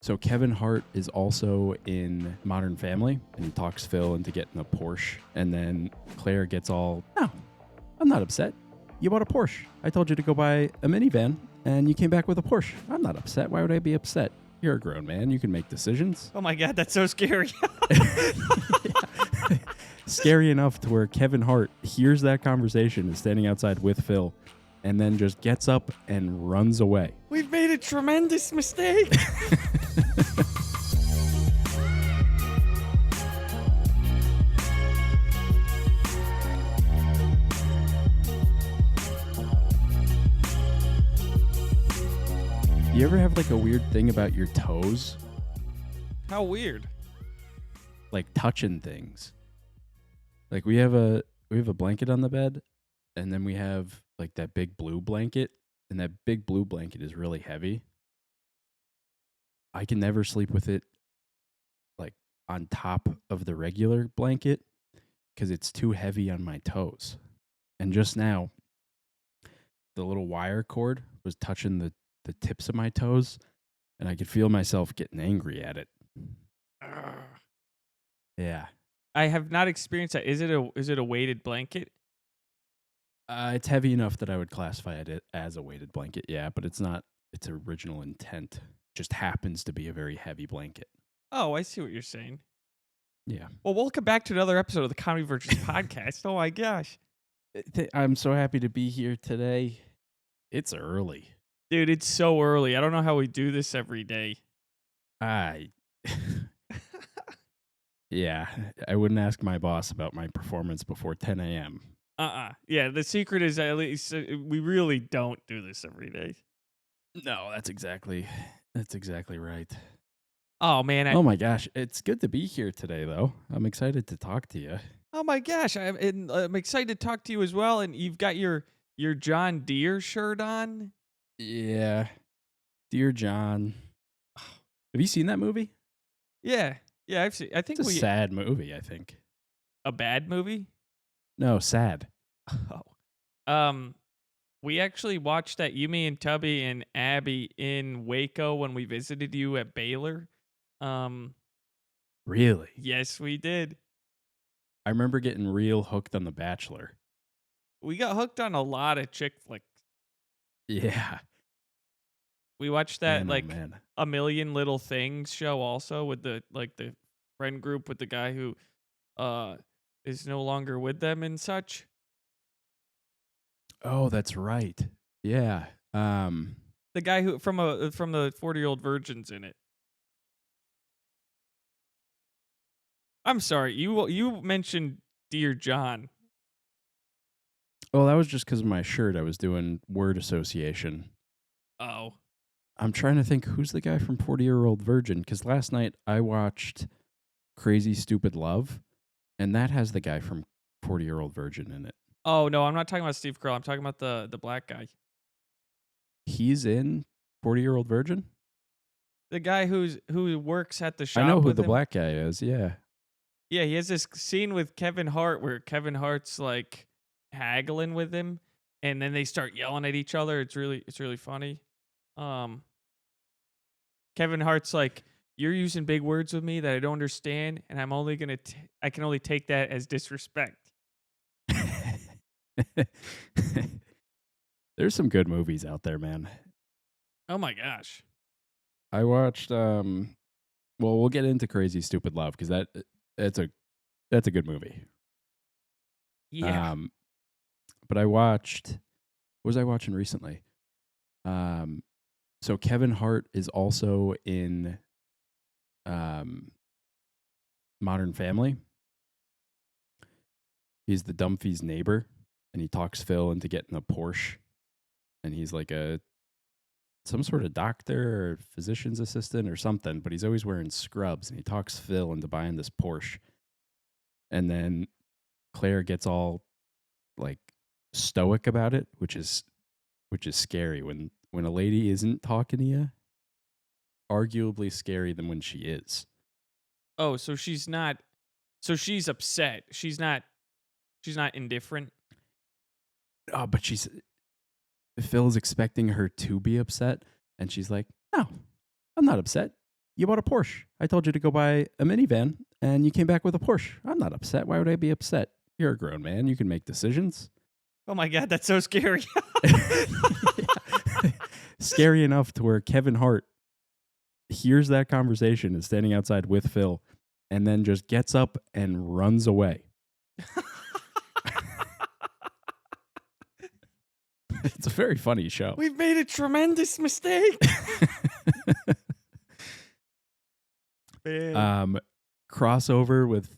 So Kevin Hart is also in Modern Family, and he talks Phil into getting a Porsche. And then Claire gets all, no, I'm not upset. You bought a Porsche. I told you to go buy a minivan, and you came back with a Porsche. I'm not upset. Why would I be upset? You're a grown man. You can make decisions. Oh my God, that's so scary. Scary enough to where Kevin Hart hears that conversation, is standing outside with Phil, and then just gets up and runs away. We've made a tremendous mistake. You ever have like a weird thing about your toes? How weird. Like touching things. Like we have a blanket on the bed, and then we have like that big blue blanket, and that big blue blanket is really heavy. I can never sleep with it like on top of the regular blanket because it's too heavy on my toes. And just now, the little wire cord was touching the tips of my toes, and I could feel myself getting angry at it. Yeah. I have not experienced that. Is it a weighted blanket? It's heavy enough that I would classify it as a weighted blanket, yeah, but it's not its original intent. Just happens to be a very heavy blanket. Oh, I see what you're saying. Yeah. Well, welcome back to another episode of the Comedy Virtues podcast. Oh my gosh. I'm so happy to be here today. It's early. Dude, it's so early. I don't know how we do this every day. Yeah, I wouldn't ask my boss about my performance before 10 a.m. Yeah, the secret is at least we really don't do this every day. No, that's exactly right. Oh, man. Oh, my gosh. It's good to be here today, though. I'm excited to talk to you. Oh, my gosh. I'm excited to talk to you as well. And you've got your John Deere shirt on. Yeah. Dear John. Have you seen that movie? Yeah. Yeah, I've seen. I think it's a sad movie, I think. A bad movie? No, sad. Oh. We actually watched that, you, me, and Tubby and Abby in Waco when we visited you at Baylor. Really? Yes, we did. I remember getting real hooked on The Bachelor. We got hooked on a lot of chick flicks. Yeah. We watched that man. A Million Little Things show also with the friend group with the guy who is no longer with them and such. Oh, that's right. Yeah. The guy who from the 40-Year-Old Virgin's in it. I'm sorry, you mentioned Dear John. Oh, that was just because of my shirt. I was doing word association. Oh. I'm trying to think who's the guy from 40-Year-Old Virgin, because last night I watched Crazy Stupid Love, and that has the guy from 40-Year-Old Virgin in it. Oh, no, I'm not talking about Steve Carell. I'm talking about the black guy. He's in 40-Year-Old Virgin? The guy who works at the shop. I know who with the him. black guy is, yeah. Yeah, he has this scene with Kevin Hart where Kevin Hart's like haggling with him, and then they start yelling at each other. It's really funny. Kevin Hart's like, "You're using big words with me that I don't understand, and I'm only gonna I can only take that as disrespect." There's some good movies out there, man. Oh my gosh. I watched well, we'll get into Crazy Stupid Love because that's a good movie. Yeah. But I watched, what was I watching recently? So Kevin Hart is also in Modern Family. He's the Dunphy's neighbor, and he talks Phil into getting a Porsche. And he's like some sort of doctor or physician's assistant or something, but he's always wearing scrubs, and he talks Phil into buying this Porsche. And then Claire gets all like stoic about it, which is scary when a lady isn't talking to you. Arguably scary than when she is. Oh, so she's not. So she's upset. She's not indifferent. Oh, but Phil's expecting her to be upset, and she's like, "No, I'm not upset. you bought a Porsche. I told you to go buy a minivan, and you came back with a Porsche. I'm not upset. Why would I be upset? You're a grown man. You can make decisions. Oh my God, that's so scary. Scary enough to where Kevin Hart hears that conversation, is standing outside with Phil, and then just gets up and runs away. It's a very funny show. We've made a tremendous mistake. Crossover with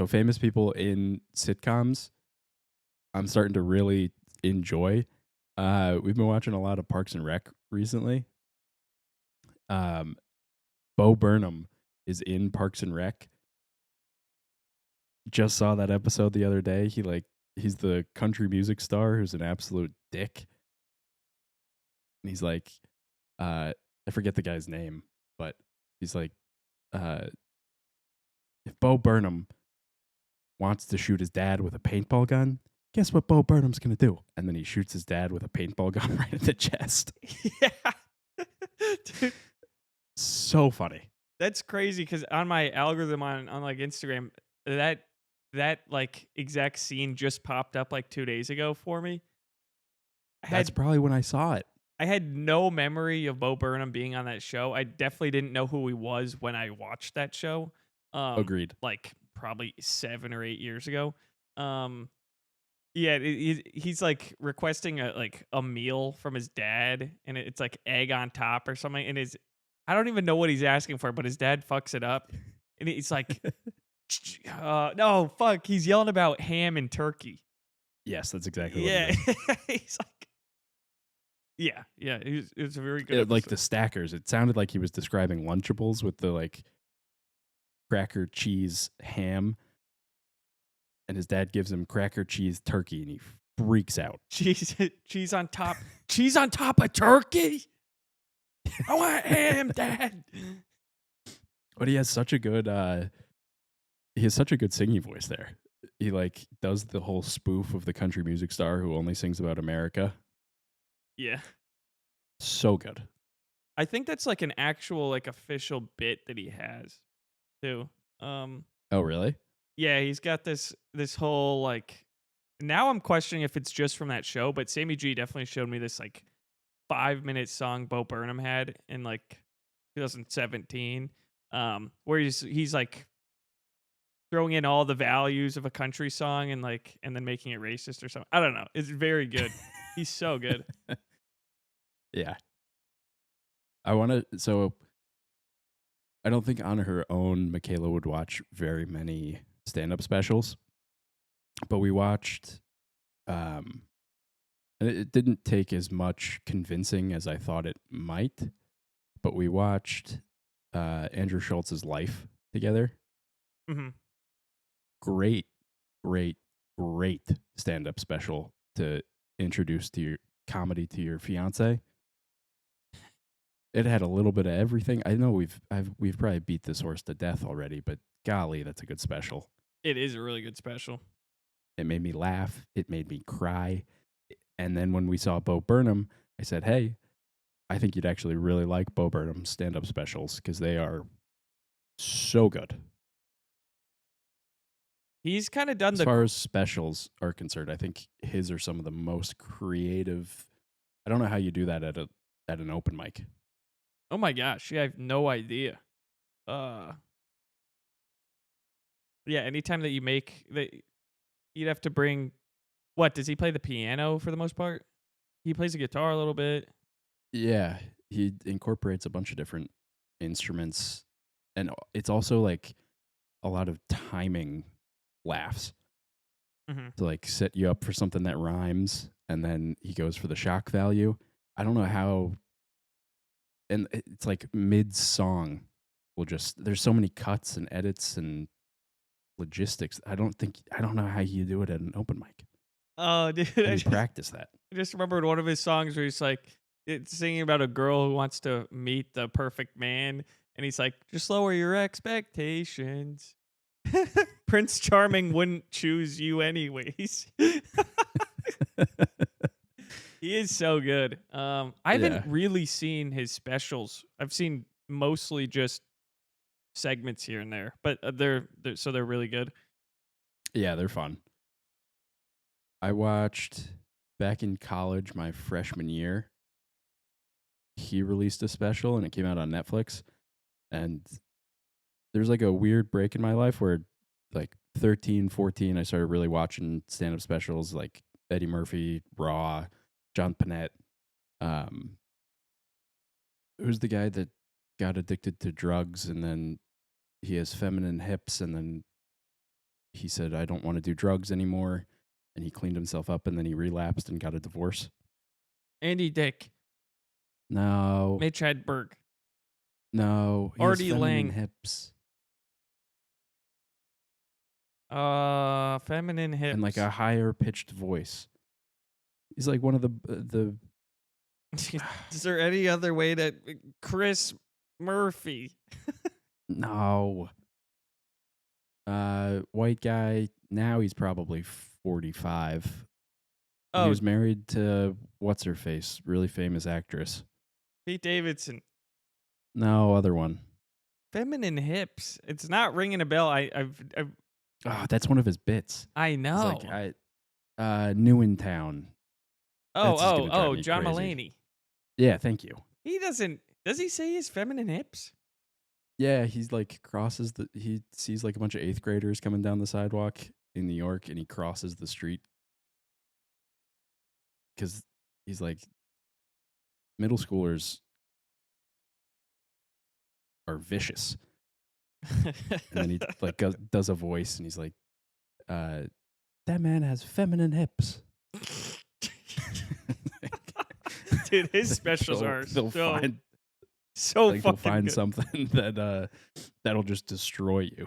famous people in sitcoms, I'm starting to really enjoy. We've been watching a lot of Parks and Rec recently. Bo Burnham is in Parks and Rec. Just saw that episode the other day. He's the country music star who's an absolute dick. And he's like, I forget the guy's name, but he's like, if Bo Burnham wants to shoot his dad with a paintball gun, guess what Bo Burnham's going to do? And then he shoots his dad with a paintball gun right in the chest. Yeah. Dude, So funny. that's crazy because on my algorithm on like Instagram, that like exact scene just popped up like 2 days ago for me. That's probably when I saw it. I had no memory of Bo Burnham being on that show. I definitely didn't know who he was when I watched that show. Agreed. Like probably 7 or 8 years ago. Yeah, he's like requesting a meal from his dad, and it's like egg on top or something. And I don't even know what he's asking for, but his dad fucks it up, and he's like, "No, fuck!" He's yelling about ham and turkey. Yes, that's exactly what Yeah, it is. he's like, yeah. It was a very good. Like episode. the stackers. It sounded like he was describing Lunchables with the like cracker, cheese, ham. And his dad gives him cracker, cheese, turkey, and he freaks out. cheese on top, cheese on top of turkey. I want ham, Dad. But he has such a good singing voice there. He like does the whole spoof of the country music star who only sings about America. Yeah. So good. I think that's like an actual like official bit that he has too. Oh, really? Yeah, he's got this whole like. Now I'm questioning if it's just from that show, but Sammy G definitely showed me this like 5-minute song Bo Burnham had in like 2017, where he's like throwing in all the values of a country song and then making it racist or something. I don't know. It's very good. He's so good. Yeah. So I don't think on her own Michaela would watch very many stand-up specials, but we watched, and it didn't take as much convincing as I thought it might, but we watched Andrew Schultz's Life together. Mm-hmm. Great stand-up special to introduce to your comedy to your fiance. It had a little bit of everything. I know we've probably beat this horse to death already, but golly, that's a good special. It is a really good special. It made me laugh. It made me cry. And then when we saw Bo Burnham, I said, "Hey, I think you'd actually really like Bo Burnham's stand-up specials because they are so good." He's kind of done As far as specials are concerned, I think his are some of the most creative. I don't know how you do that at an open mic. Oh my gosh, yeah, I have no idea. Yeah, anytime that you make that, you'd have to bring. What does he play the piano for the most part? He plays the guitar a little bit. Yeah, he incorporates a bunch of different instruments, and it's also like a lot of timing laughs to like set you up for something that rhymes, and then he goes for the shock value. I don't know how, and it's like mid-song, there's so many cuts and edits and logistics. I don't know how you do it at an open mic. Oh, dude, I practice that. I just remembered one of his songs where he's like, it's singing about a girl who wants to meet the perfect man, and he's like, just lower your expectations. Prince Charming wouldn't choose you anyways. He is so good. I haven't really seen his specials. I've seen mostly just segments here and there, but they're really good. Yeah, they're fun. I watched back in college my freshman year. He released a special and it came out on Netflix. And there's like a weird break in my life where like 13, 14, I started really watching stand-up specials like Eddie Murphy, Raw, John Panette. Who's the guy that got addicted to drugs and then he has feminine hips and then he said, I don't want to do drugs anymore. And he cleaned himself up and then he relapsed and got a divorce. Andy Dick, No. Mitch Hedberg, No. He has Artie feminine Lang. hips. Feminine hips. And like a higher pitched voice. He's like one of the Is there any other way that Chris Murphy? No. White guy. Now he's probably 45. He Oh, was married to what's her face, really famous actress. Pete Davidson. No, other one. Feminine hips. It's not ringing a bell. I've Oh, that's one of his bits. I know. It's like new in town. That's just gonna drive me John crazy. Mulaney. Yeah, thank you. He doesn't. Does he say he has feminine hips? Yeah, he's like he sees like a bunch of 8th graders coming down the sidewalk in New York and he crosses the street. Cuz he's like middle schoolers are vicious. And then he like does a voice and he's like that man has feminine hips. Dude, his specials are they'll find so like they'll fucking find good. something that that'll just destroy you.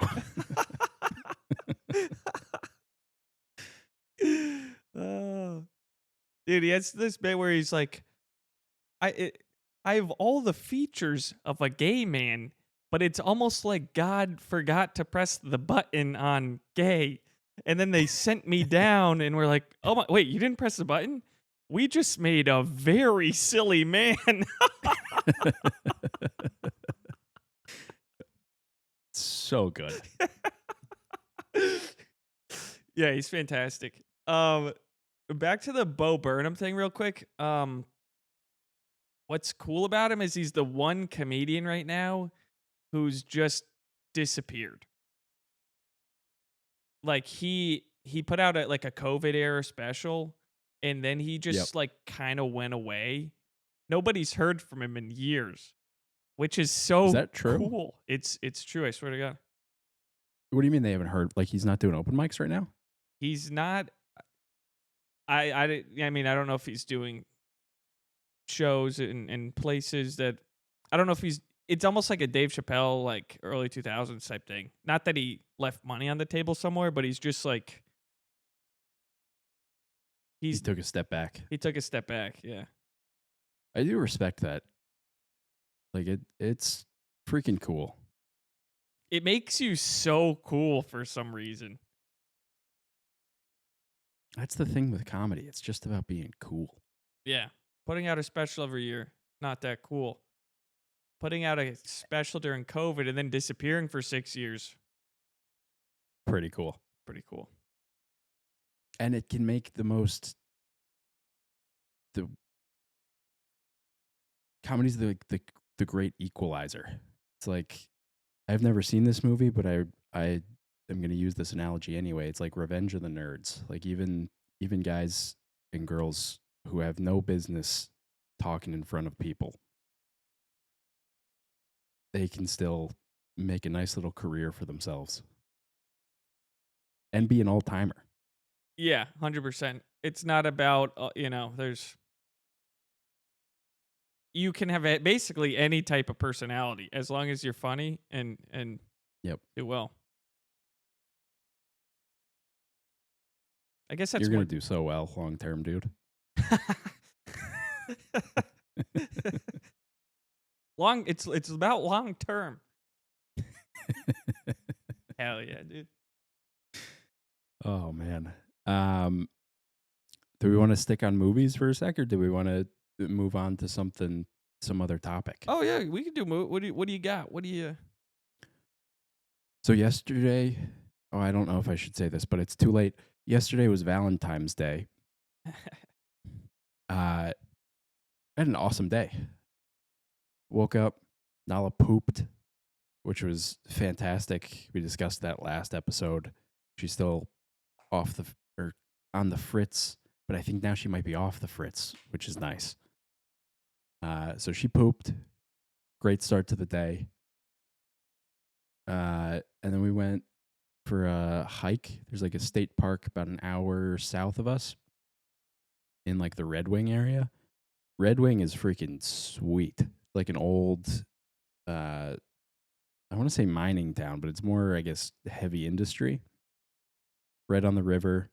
Oh. Dude, he has this bit where he's like, I have all the features of a gay man, but it's almost like God forgot to press the button on gay. And then they sent me down and we're like, oh my, wait, you didn't press the button? We just made a very silly man. So good. Yeah, he's fantastic. Back to the Bo Burnham thing real quick. What's cool about him is he's the one comedian right now who's just disappeared. Like he put out a COVID era special and then he just like kind of went away. Nobody's heard from him in years, which is so Is that true? cool. It's true, I swear to God. What do you mean they haven't heard? Like he's not doing open mics right now? He's not. I mean, I don't know if he's doing shows in places that I don't know if he's. It's almost like a Dave Chappelle, like early 2000s type thing. Not that he left money on the table somewhere, but he's just like He took a step back. He took a step back. Yeah, I do respect that. Like it's freaking cool. it makes you so cool for some reason. That's the thing with comedy. It's just about being cool. Yeah, putting out a special every year, not that cool. Putting out a special during COVID and then disappearing for 6 years. Pretty cool. Pretty cool. And it can make the comedy's the great equalizer. It's like I've never seen this movie, but I am going to use this analogy anyway. It's like Revenge of the Nerds. Like even guys and girls who have no business talking in front of people, they can still make a nice little career for themselves and be an all-timer. Yeah, 100%. It's not about, you can have basically any type of personality as long as you're funny and Yep. do well. I guess that's You're going to do so well long term, dude. It's about long term. Hell yeah, dude. Oh man. Do we want to stick on movies for a sec, or do we want to move on to some other topic? Oh yeah, we can do. What do you got? What do you? So yesterday, oh, I don't know if I should say this, but it's too late. Yesterday was Valentine's Day. I had an awesome day. Woke up, Nala pooped, which was fantastic. We discussed that last episode. She's still off the or on the fritz, but I think now she might be off the fritz, which is nice. So she pooped. Great start to the day. And then we went for a hike. There's like a state park about an hour south of us in like the Red Wing area. Red Wing is freaking sweet. Like an old, I want to say mining town, but it's more, I guess, heavy industry. Right on the river.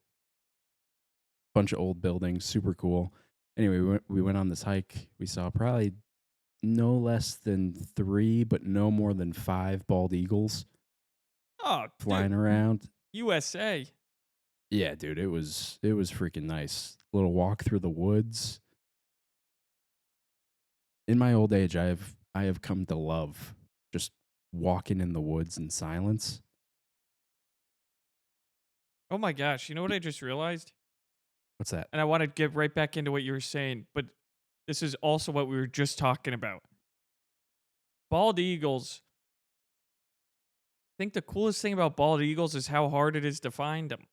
Bunch of old buildings, super cool. Anyway, we went on this hike. We saw probably no less than 3, but no more than 5 bald eagles Oh, flying dude, around. USA. Yeah, dude, it was freaking nice. Little walk through the woods. In my old age, I have come to love just walking in the woods in silence. Oh my gosh, you know what I just realized? What's that? And I want to get right back into what you were saying, but this is also what we were just talking about. Bald eagles. I think the coolest thing about bald eagles is how hard it is to find them.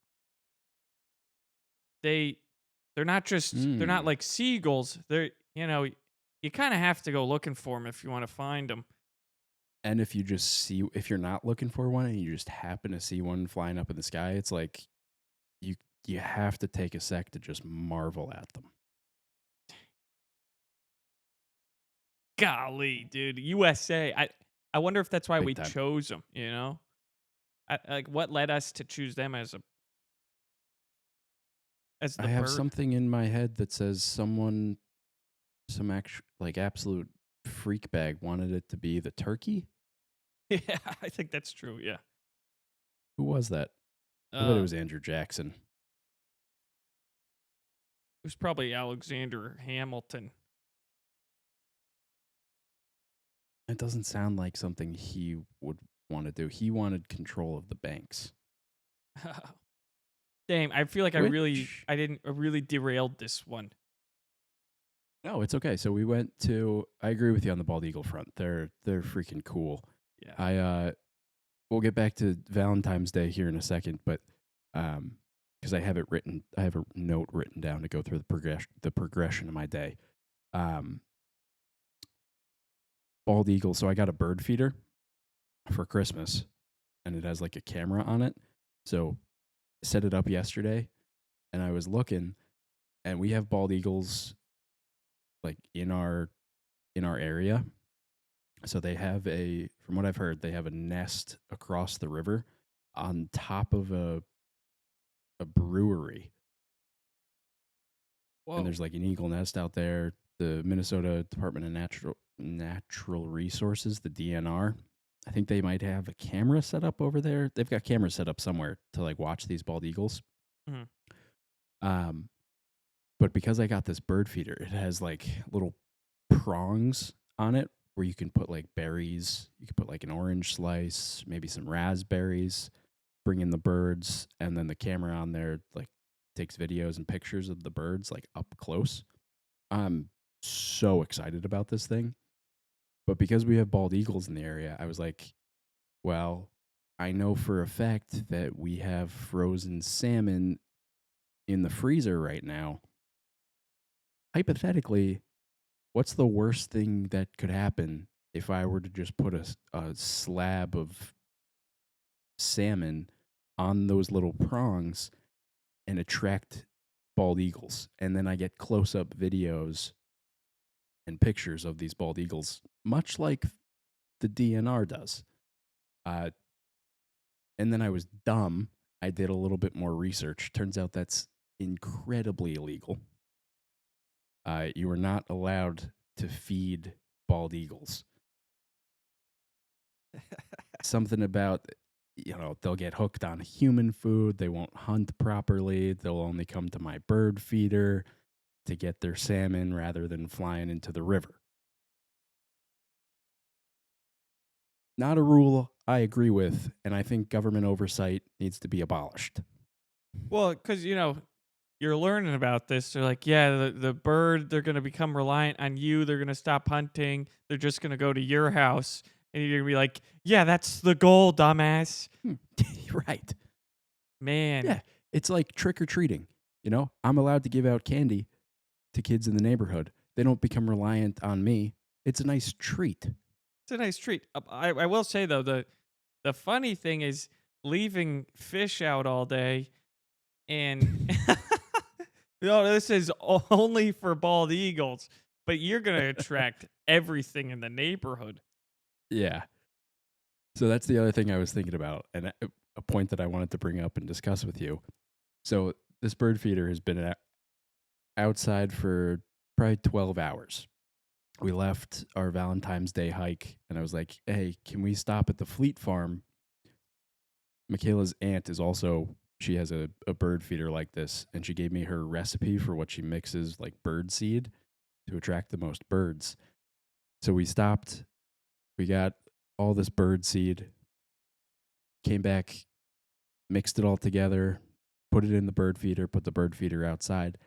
They're not like seagulls. They're, you kind of have to go looking for them if you want to find them. And if you're not looking for one and you just happen to see one flying up in the sky, it's like you have to take a sec to just marvel at them. Golly, dude, USA. I wonder if that's why Big we time. chose them, like what led us to choose them as the I have bird? something in my head that says some absolute freak bag wanted it to be the turkey. Yeah, I think that's true. Yeah. Who was that? I bet it was Andrew Jackson. It was probably Alexander Hamilton. It doesn't sound like something he would want to do. He wanted control of the banks. Damn, I feel like I Which- really derailed this one. No, it's okay. So we went to. I agree with you on the bald eagle front. They're freaking cool. Yeah. We'll get back to Valentine's Day here in a second, but because I have a note written down to go through the progression of my day. Bald eagle. So I got a bird feeder for Christmas, and it has like a camera on it. So I set it up yesterday, and I was looking, and we have bald eagles like in our area. So they have from what I've heard, they have a nest across the river on top of a brewery. Whoa. And there's like an eagle nest out there. The Minnesota Department of Natural Resources, the DNR, I think they might have a camera set up over there. They've got cameras set up somewhere to like watch these bald eagles. Mm-hmm. But because I got this bird feeder, it has like little prongs on it where you can put like berries. You can put like an orange slice, maybe some raspberries, bring in the birds, and then the camera on there like takes videos and pictures of the birds like up close. I'm so excited about this thing. But because we have bald eagles in the area, I was like, well, I know for a fact that we have frozen salmon in the freezer right now. Hypothetically, what's the worst thing that could happen if I were to just put a slab of salmon on those little prongs and attract bald eagles? And then I get close-up videos and pictures of these bald eagles, much like the DNR does. And then I was dumb. I did a little bit more research. Turns out that's incredibly illegal. You are not allowed to feed bald eagles. Something about, they'll get hooked on human food. They won't hunt properly. They'll only come to my bird feeder to get their salmon rather than flying into the river. Not a rule I agree with, and I think government oversight needs to be abolished. Well, because you're learning about this. They're like, yeah, the bird, they're gonna become reliant on you. They're gonna stop hunting. They're just gonna go to your house, and you're gonna be like, yeah, that's the goal, dumbass. Hmm. Right. Man, Yeah. It's like trick or treating. I'm allowed to give out candy to kids in the neighborhood. They don't become reliant on me. It's a nice treat. it's a nice treat. I will say though, the funny thing is leaving fish out all day, and this is only for bald eagles, but you're gonna attract everything in the neighborhood. Yeah. So that's the other thing I was thinking about, and a point that I wanted to bring up and discuss with you. So this bird feeder has been outside for probably 12 hours. We left our Valentine's Day hike, and I was like, hey, can we stop at the Fleet Farm? Michaela's aunt she has a bird feeder like this, and she gave me her recipe for what she mixes like bird seed to attract the most birds. So we stopped, we got all this bird seed, came back, mixed it all together, put it in the bird feeder, put the bird feeder outside.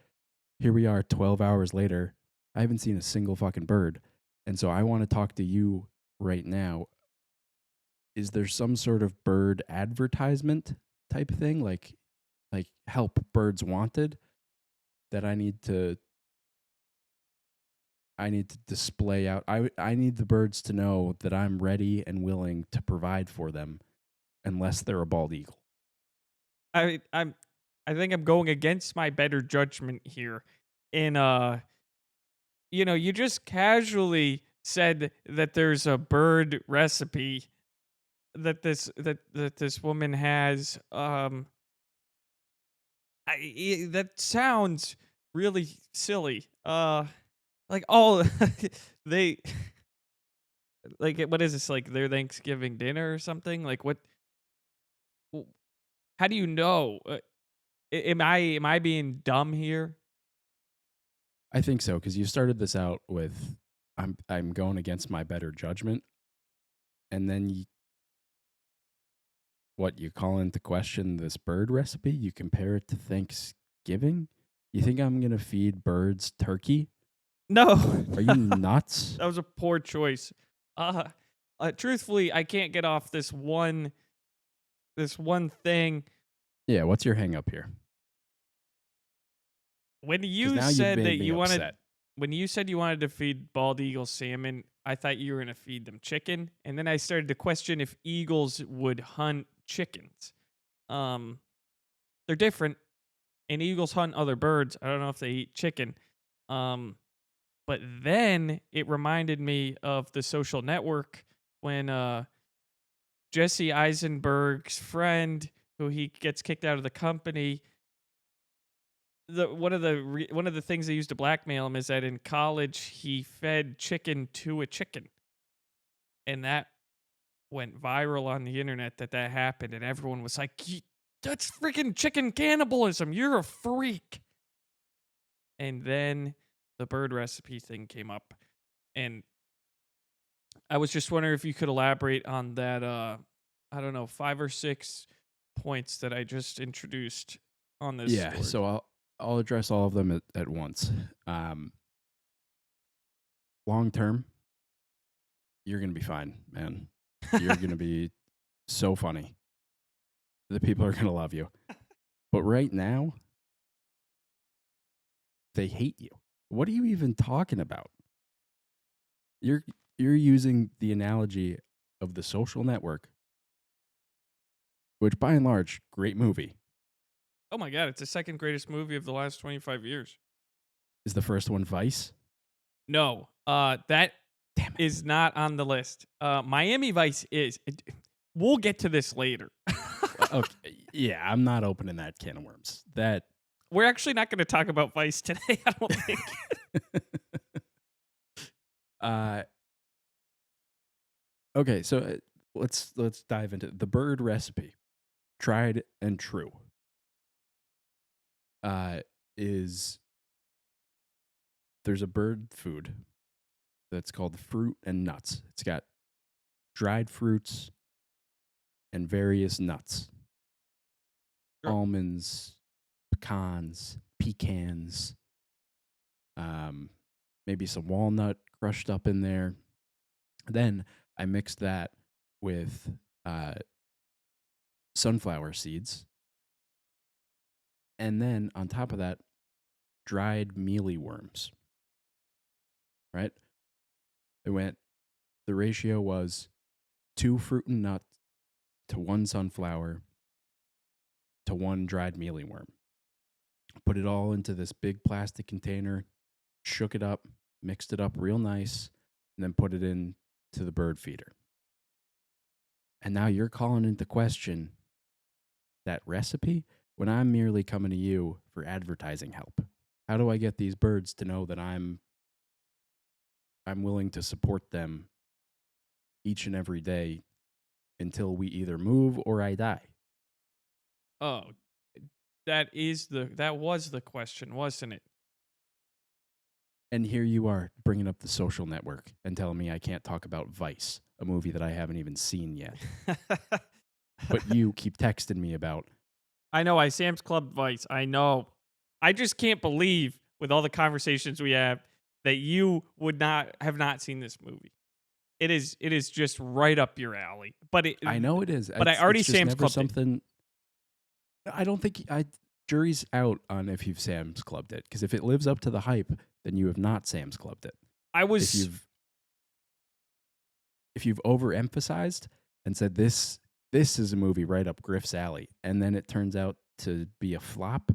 Here we are 12 hours later. I haven't seen a single fucking bird. And so I want to talk to you right now. Is there some sort of bird advertisement type thing, like help birds wanted, that I need to display out? I need the birds to know that I'm ready and willing to provide for them, unless they're a bald eagle. I think I'm going against my better judgment here. In you just casually said that there's a bird recipe that this woman has. That sounds really silly. Like all they like what is this, like their Thanksgiving dinner or something? Like what? w- How do you know? Am I being dumb here? I think so, because you started this out with I'm going against my better judgment, and then you call into question this bird recipe? You compare it to Thanksgiving? You think I'm gonna feed birds turkey? No, Are you nuts? that was a poor choice. Uh, Truthfully, I can't get off this one thing. Yeah, what's your hang up here? When Because you now you've said made that me you wanted upset. when you said you wanted to feed bald eagle salmon, I thought you were going to feed them chicken, and then I started to question if eagles would hunt chickens. Um, they're different, and eagles hunt other birds. I don't know if they eat chicken. Um, but then it reminded me of The Social Network when Jesse Eisenberg's friend, who he gets kicked out of the company, one of the things they used to blackmail him is that in college he fed chicken to a chicken, and that went viral on the internet that happened, and everyone was like, That's freaking chicken cannibalism! You're a freak!" And then the bird recipe thing came up, and I was just wondering if you could elaborate on that. I don't know, 5 or 6 points that I just introduced on this Yeah, story. so I'll address all of them at once. Long term, you're gonna be fine, man. You're gonna be so funny. The people are gonna love you. But right now, they hate you. What are you even talking about? You're you're using the analogy of The Social Network, which by and large, great movie. Oh my god, it's the second greatest movie of the last 25 years. Is the first one Vice? No, that Damn it. is not on the list. Miami Vice is. We'll get to this later. Okay, yeah, I'm not opening that can of worms. That We're actually not going to talk about Vice today, I don't think. uh okay, so let's dive into the bird recipe. Tried and true. Is there's a bird food that's called fruit and nuts. It's got dried fruits, and various nuts. Sure. Almonds, pecans, maybe some walnut crushed up in there. Then I mixed that with sunflower seeds. And then on top of that, dried mealy worms. Right? The ratio was 2 fruit and nut to 1 sunflower to 1 dried mealy worm. Put it all into this big plastic container, shook it up, mixed it up real nice, and then put it into the bird feeder. And now you're calling into question that recipe when I'm merely coming to you for advertising help. How do I get these birds to know that I'm willing to support them each and every day until we either move or I die? Oh, that was the question, wasn't it? And here you are bringing up The Social Network and telling me I can't talk about Vice, a movie that I haven't even seen yet. But you keep texting me about. I know, I Sam's Club Vice. I know. I just can't believe, with all the conversations we have, that you would not have not seen this movie. It is just right up your alley. But I know it is. But I already it's just Sam's never Clubbed something. I don't think jury's out on if you've Sam's Clubbed it, because if it lives up to the hype, then you have not Sam's Clubbed it. If you've overemphasized and said this is a movie right up Griff's alley, and then it turns out to be a flop,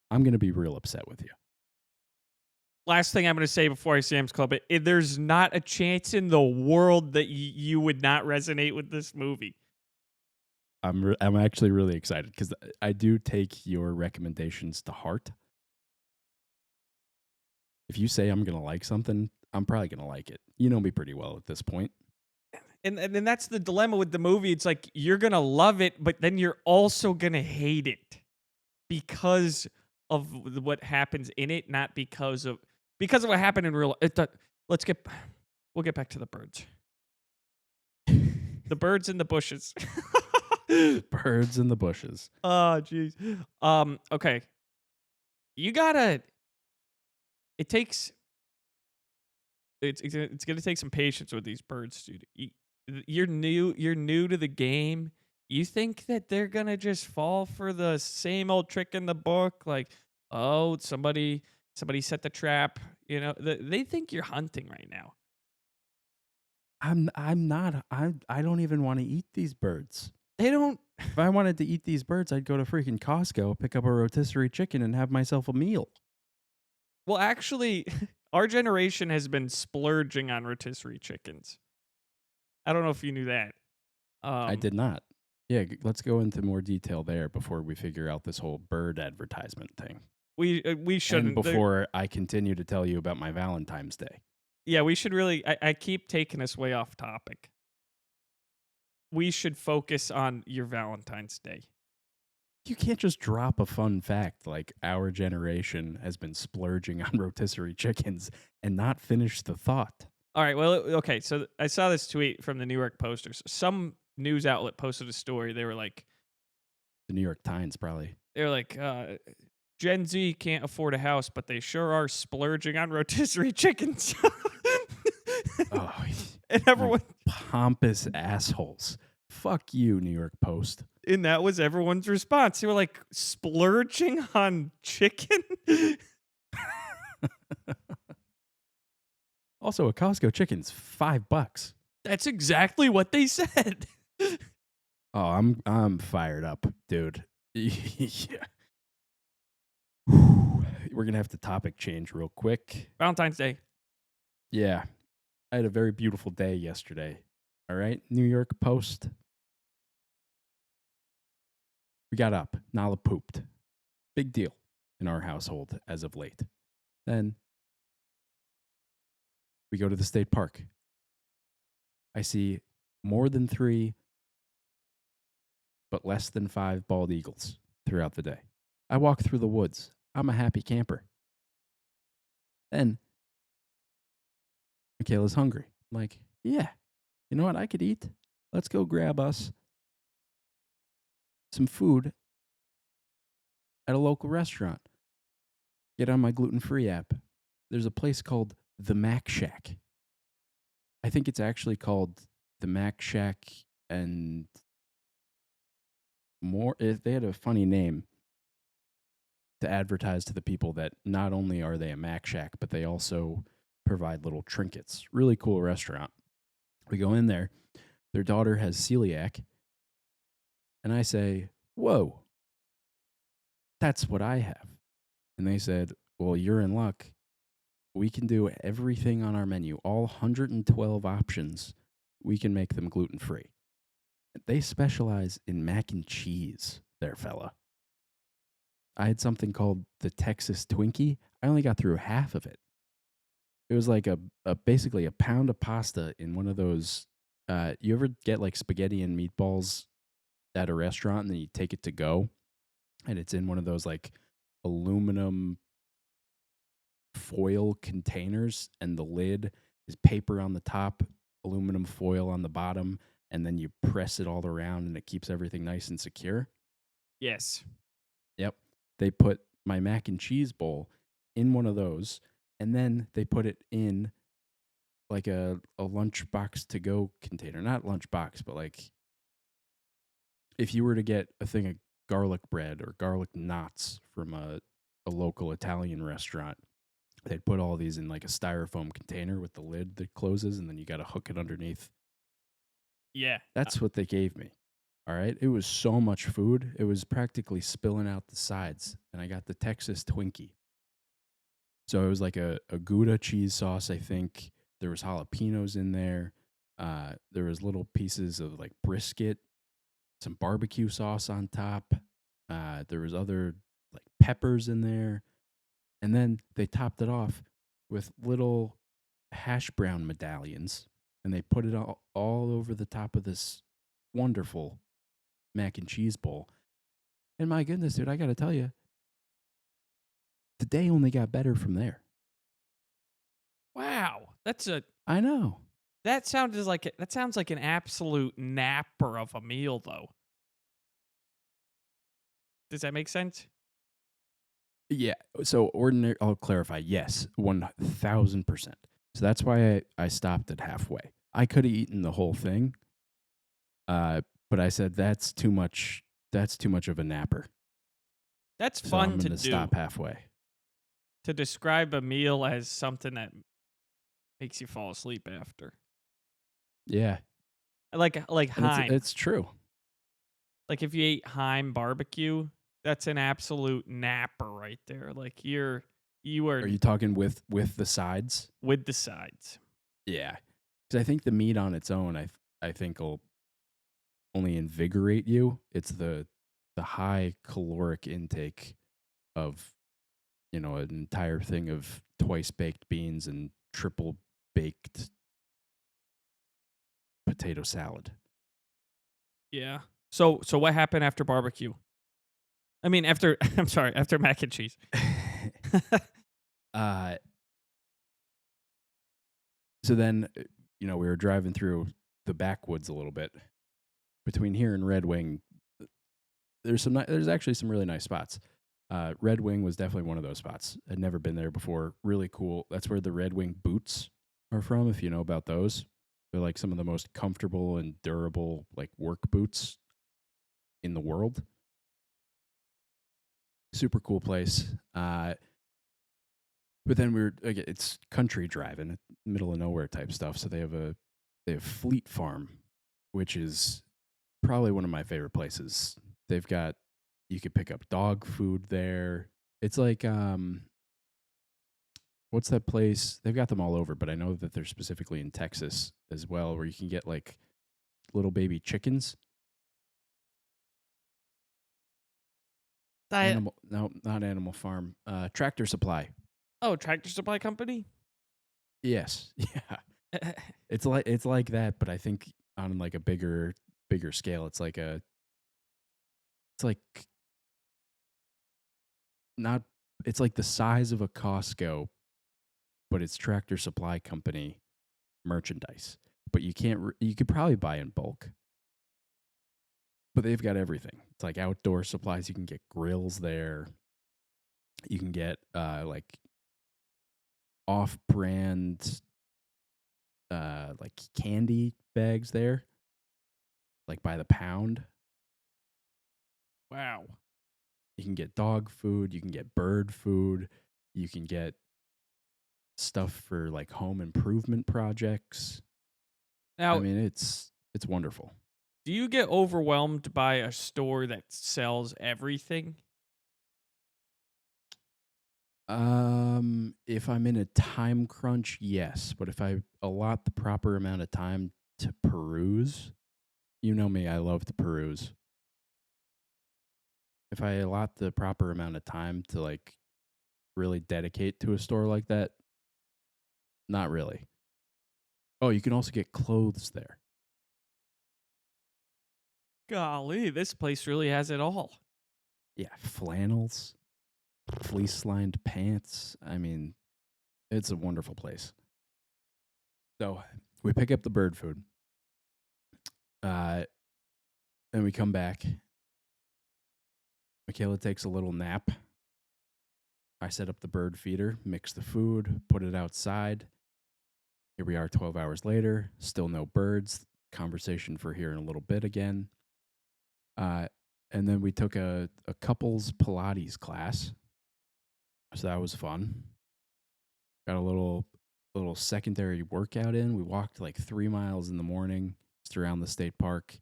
I'm going to be real upset with you. Last thing I'm going to say before I Sam's Club it, there's not a chance in the world that you would not resonate with this movie. I'm actually really excited because I do take your recommendations to heart. If you say I'm going to like something, I'm probably going to like it. You know me pretty well at this point. And that's the dilemma with the movie. It's like you're going to love it, but then you're also going to hate it because of what happens in it, not because of what happened in real life. We'll get back to the birds. The birds in the bushes. Birds in the bushes. Oh, jeez. Okay. You gotta. It's gonna take some patience with these birds, dude. You're new to the game. You think that they're gonna just fall for the same old trick in the book, like, oh, somebody set the trap. You know, they think you're hunting right now. I'm not. I don't even want to eat these birds. They don't. If I wanted to eat these birds, I'd go to freaking Costco, pick up a rotisserie chicken, and have myself a meal. Well, actually, our generation has been splurging on rotisserie chickens. I don't know if you knew that. I did not. Yeah, let's go into more detail there before we figure out this whole bird advertisement thing. We shouldn't. And before I continue to tell you about my Valentine's Day. Yeah, we should really. I keep taking us way off topic. We should focus on your Valentine's Day. You can't just drop a fun fact like our generation has been splurging on rotisserie chickens and not finish the thought. All right, well, okay, so I saw this tweet from the New York Post. Some news outlet posted a story. They were like... The New York Times, probably. They were like, Gen Z can't afford a house, but they sure are splurging on rotisserie chickens. Oh, and everyone... Pompous assholes. Fuck you, New York Post. And that was everyone's response. They were like, splurging on chicken? Also, a Costco chicken's $5. That's exactly what they said. Oh, I'm fired up, dude. Yeah. We're gonna have to topic change real quick. Valentine's Day. Yeah. I had a very beautiful day yesterday. All right, New York Post. We got up. Nala pooped. Big deal in our household as of late. Then we go to the state park. I see more than 3, but less than 5 bald eagles throughout the day. I walk through the woods. I'm a happy camper. Then Michaela's hungry. I'm like, yeah, you know what I could eat? Let's go grab us some food at a local restaurant. Get on my gluten-free app. There's a place called the Mac Shack. I think it's actually called the Mac Shack and more. They had a funny name to advertise to the people that not only are they a Mac Shack, but they also provide little trinkets. Really cool restaurant. We go in there. Their daughter has celiac. And I say, whoa, that's what I have. And they said, well, you're in luck. We can do everything on our menu, all 112 options. We can make them gluten free. They specialize in mac and cheese, there, fella. I had something called the Texas Twinkie. I only got through half of it. It was like a basically a pound of pasta in one of those. You ever get like spaghetti and meatballs at a restaurant and then you take it to go? And it's in one of those like aluminum foil containers, and the lid is paper on the top, aluminum foil on the bottom, and then you press it all around and it keeps everything nice and secure. Yes. Yep. They put my mac and cheese bowl in one of those, and then they put it in like a lunchbox to go container. Not lunchbox, but like if you were to get a thing of garlic bread or garlic knots from a local Italian restaurant, they'd put all these in like a styrofoam container with the lid that closes, and then you got to hook it underneath. Yeah. That's what they gave me. All right. It was so much food. It was practically spilling out the sides. And I got the Texas Twinkie. So it was like a Gouda cheese sauce, I think. There was jalapenos in there. There was little pieces of like brisket, some barbecue sauce on top. There was other like peppers in there. And then they topped it off with little hash brown medallions. And they put it all over the top of this wonderful mac and cheese bowl. And my goodness, dude, I got to tell you, the day only got better from there. Wow. I know. That sounds like an absolute napper of a meal, though. Does that make sense? Yeah. So ordinary, I'll clarify. Yes, 1000%. So that's why I stopped at halfway. I could have eaten the whole thing, but I said that's too much. That's too much of a napper. That's So fun I'm to going to do. stop halfway. To describe a meal as something that makes you fall asleep after. Yeah, Like and Heim. it's true. Like if you ate Heim barbecue, that's an absolute napper right there. Like you are Are you talking with the sides? with the sides. Yeah, because I think the meat on its own, I think will only invigorate you. It's the high caloric intake of an entire thing of twice baked beans and triple baked potato salad. Yeah. So what happened after barbecue? I mean, after after mac and cheese. So then, we were driving through the backwoods a little bit between here and Red Wing. There's actually some really nice spots. Red Wing was definitely one of those spots. I'd never been there before. Really cool. That's where the Red Wing boots are from, if you know about those. They're like some of the most comfortable and durable like work boots in the world. Super cool place. But then it's country driving, middle of nowhere type stuff. So they have Fleet Farm, which is probably one of my favorite places. You could pick up dog food there. It's like what's that place? They've got them all over, but I know that they're specifically in Texas as well, where you can get like little baby chickens. No, not Animal Farm. Tractor Supply. Oh, Tractor Supply Company? Yes. Yeah. It's like that, but I think on like a bigger scale. It's like not it's like the size of a Costco, but it's Tractor Supply Company merchandise. but you can't. You could probably buy in bulk, but they've got everything. It's like outdoor supplies. You can get grills there. You can get like off-brand like candy bags there, like by the pound. Wow. You can get dog food, you can get bird food, you can get stuff for like home improvement projects. I Now, mean, it's wonderful. do you get overwhelmed by a store that sells everything? If I'm in a time crunch, yes, but if I allot the proper amount of time to peruse, you know me, I love to peruse. If I allot the proper amount of time to like really dedicate to a store like that, not really. Oh, you can also get clothes there. Golly, this place really has it all. Yeah, flannels, fleece-lined pants. I mean, it's a wonderful place. So we pick up the bird food, and we come back. Michaela takes a little nap. I set up the bird feeder, mix the food, put it outside. Here we are 12 hours later, still no birds. Conversation for here in a little bit again. And then we took a couples Pilates class. So that was fun. Got a little secondary workout in. We walked like 3 miles in the morning just around the state park.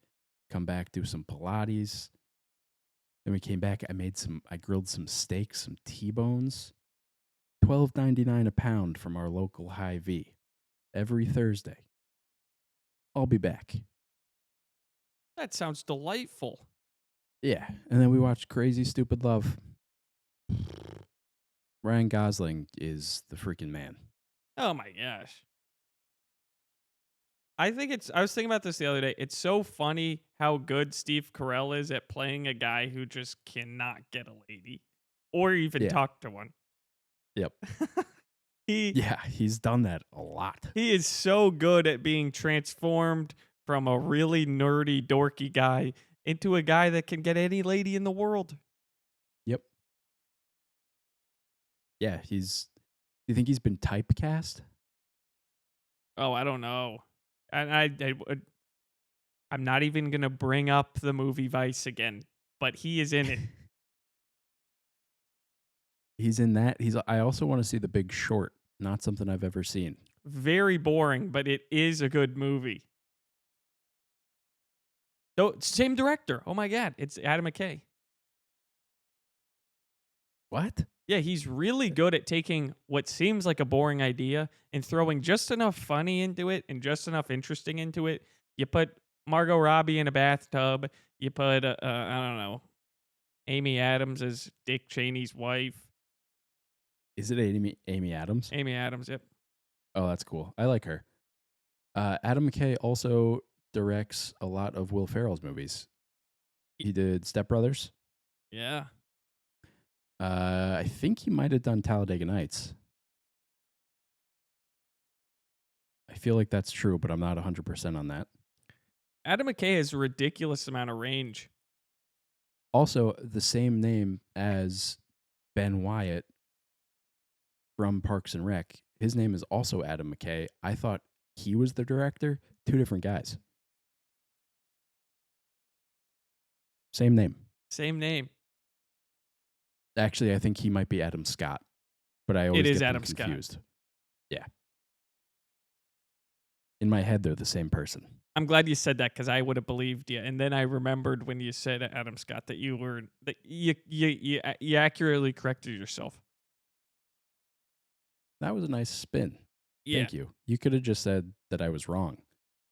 Come back, do some Pilates. Then we came back. I grilled some steaks, some T-bones. $12.99 a pound from our local Hy-Vee. Every Thursday. I'll be back. That sounds delightful. Yeah. And then we watched Crazy Stupid Love. Ryan Gosling is the freaking man. Oh my gosh. I was thinking about this the other day. It's so funny how good Steve Carell is at playing a guy who just cannot get a lady or even talk to one. Yep. He's done that a lot. He is so good at being transformed from a really nerdy, dorky guy into a guy that can get any lady in the world. Yep. Yeah, do you think he's been typecast? Oh, I don't know. And I'm not even going to bring up the movie Vice again, but he is in it. He's in that. I also want to see The Big Short. Not something I've ever seen. Very boring, but it is a good movie. So, same director. Oh my God. It's Adam McKay. What? Yeah, he's really good at taking what seems like a boring idea and throwing just enough funny into it and just enough interesting into it. You put Margot Robbie in a bathtub. You put, I don't know, Amy Adams as Dick Cheney's wife. Is it Amy Adams? Amy Adams, yep. Oh, that's cool. I like her. Adam McKay also directs a lot of Will Ferrell's movies. He did Step Brothers. Yeah. I think he might have done Talladega Nights. I feel like that's true, but I'm not 100% on that. Adam McKay has a ridiculous amount of range. Also, the same name as Ben Wyatt from Parks and Rec. His name is also Adam McKay. I thought he was the director. Two different guys. Same name. Same name. Actually, I think he might be Adam Scott, but I always It is get them Adam Scott. confused. Yeah. In my head, they're the same person. I'm glad you said that because I would have believed you. And then I remembered when you said Adam Scott that you accurately corrected yourself. That was a nice spin. Yeah. Thank you. You could have just said that I was wrong,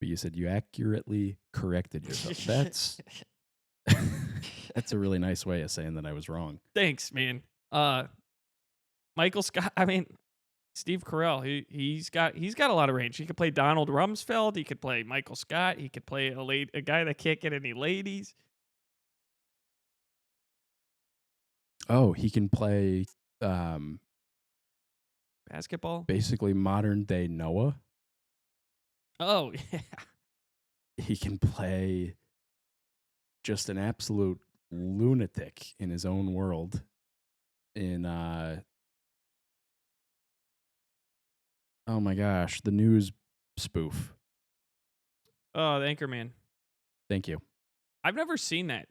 but you said you accurately corrected yourself. That's a really nice way of saying that I was wrong. Thanks, man. Michael Scott. I mean, Steve Carell. He's got a lot of range. He could play Donald Rumsfeld. He could play Michael Scott. He could play a guy that can't get any ladies. Oh, he can play Basketball. basically modern day Noah. Oh, yeah. He can play just an absolute lunatic in his own world in oh my gosh, the news spoof. Oh, the Anchorman. Thank you. I've never seen that.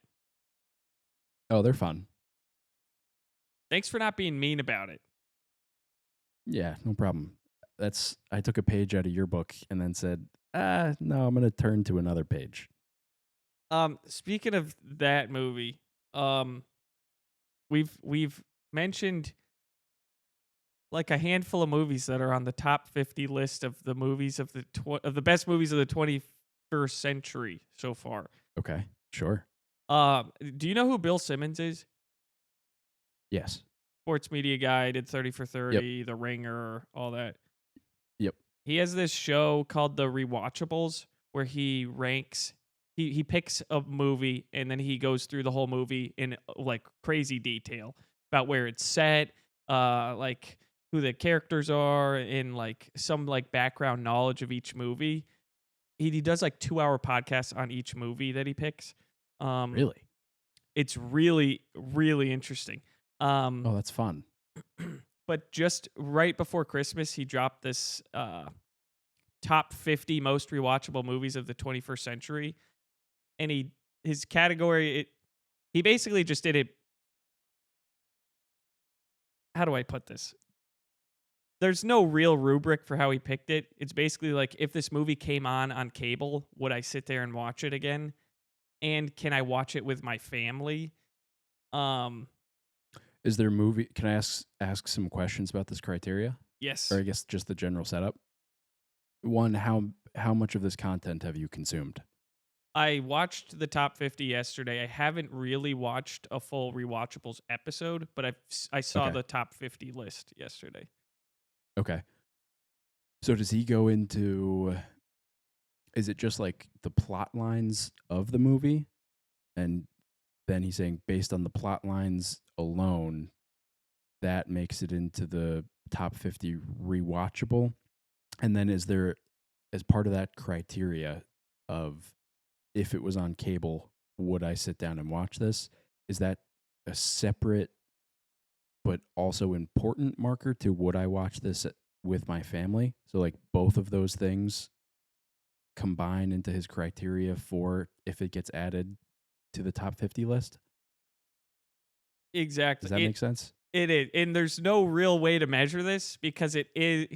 Oh, they're fun. Thanks for not being mean about it. Yeah, no problem. I took a page out of your book and then said, no, I'm gonna turn to another page. Speaking of that movie, we've mentioned like a handful of movies that are on the top 50 list of the movies of of the best movies of the 21st century so far. Okay, sure. Do you know who Bill Simmons is? Yes. Sports media guy, did 30 for Yep. 30, The Ringer, all that. Yep. He has this show called The Rewatchables where he ranks he picks a movie and then he goes through the whole movie in like crazy detail about where it's set, like who the characters are and like some like background knowledge of each movie. He does like 2-hour podcasts on each movie that he picks. Really? It's really, really interesting. Oh, that's fun. But just right before Christmas, he dropped this top 50 most rewatchable movies of the 21st century. And his category, he basically just did it. How do I put this? There's no real rubric for how he picked it. It's basically like if this movie came on cable, would I sit there and watch it again? And can I watch it with my family? Is there a movie? Can I ask some questions about this criteria? Yes. Or I guess just the general setup. One, how much of this content have you consumed? I watched the top 50 yesterday. I haven't really watched a full Rewatchables episode, but I saw Okay. the top 50 list yesterday. Okay. So does he go into? Is it just like the plot lines of the movie, and then he's saying based on the plot lines alone, that makes it into the top 50 rewatchable? And then is there, as part of that criteria of if it was on cable, would I sit down and watch this? Is that a separate but also important marker to would I watch this with my family? So like both of those things combine into his criteria for if it gets added to the top 50 list? Exactly. Does that make sense? It is. And there's no real way to measure this because it is.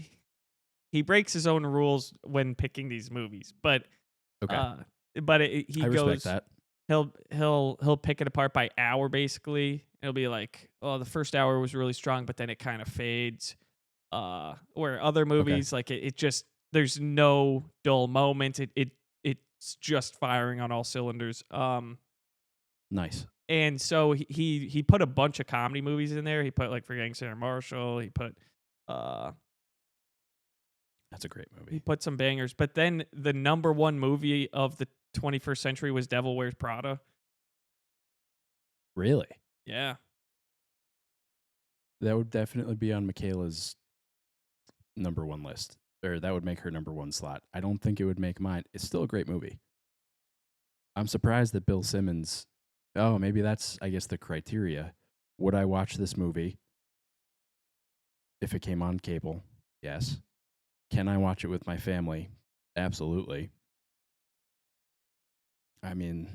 He breaks his own rules when picking these movies, but Okay. He I goes. respect that. He'll pick it apart by hour. Basically, it'll be like, oh, the first hour was really strong, but then it kind of fades. Where other movies like it just there's no dull moment. It's just firing on all cylinders. Nice. And so he put a bunch of comedy movies in there. He put like Forgetting Sarah Marshall. He put That's a great he movie. put some bangers. But then the number one movie of the 21st century was Devil Wears Prada. Really? Yeah. That would definitely be on Michaela's number one list. Or that would make her number one slot. I don't think it would make mine. It's still a great movie. I'm surprised that Bill Simmons. Oh, maybe that's, I guess, the criteria. Would I watch this movie if it came on cable? Yes. Can I watch it with my family? Absolutely. I mean,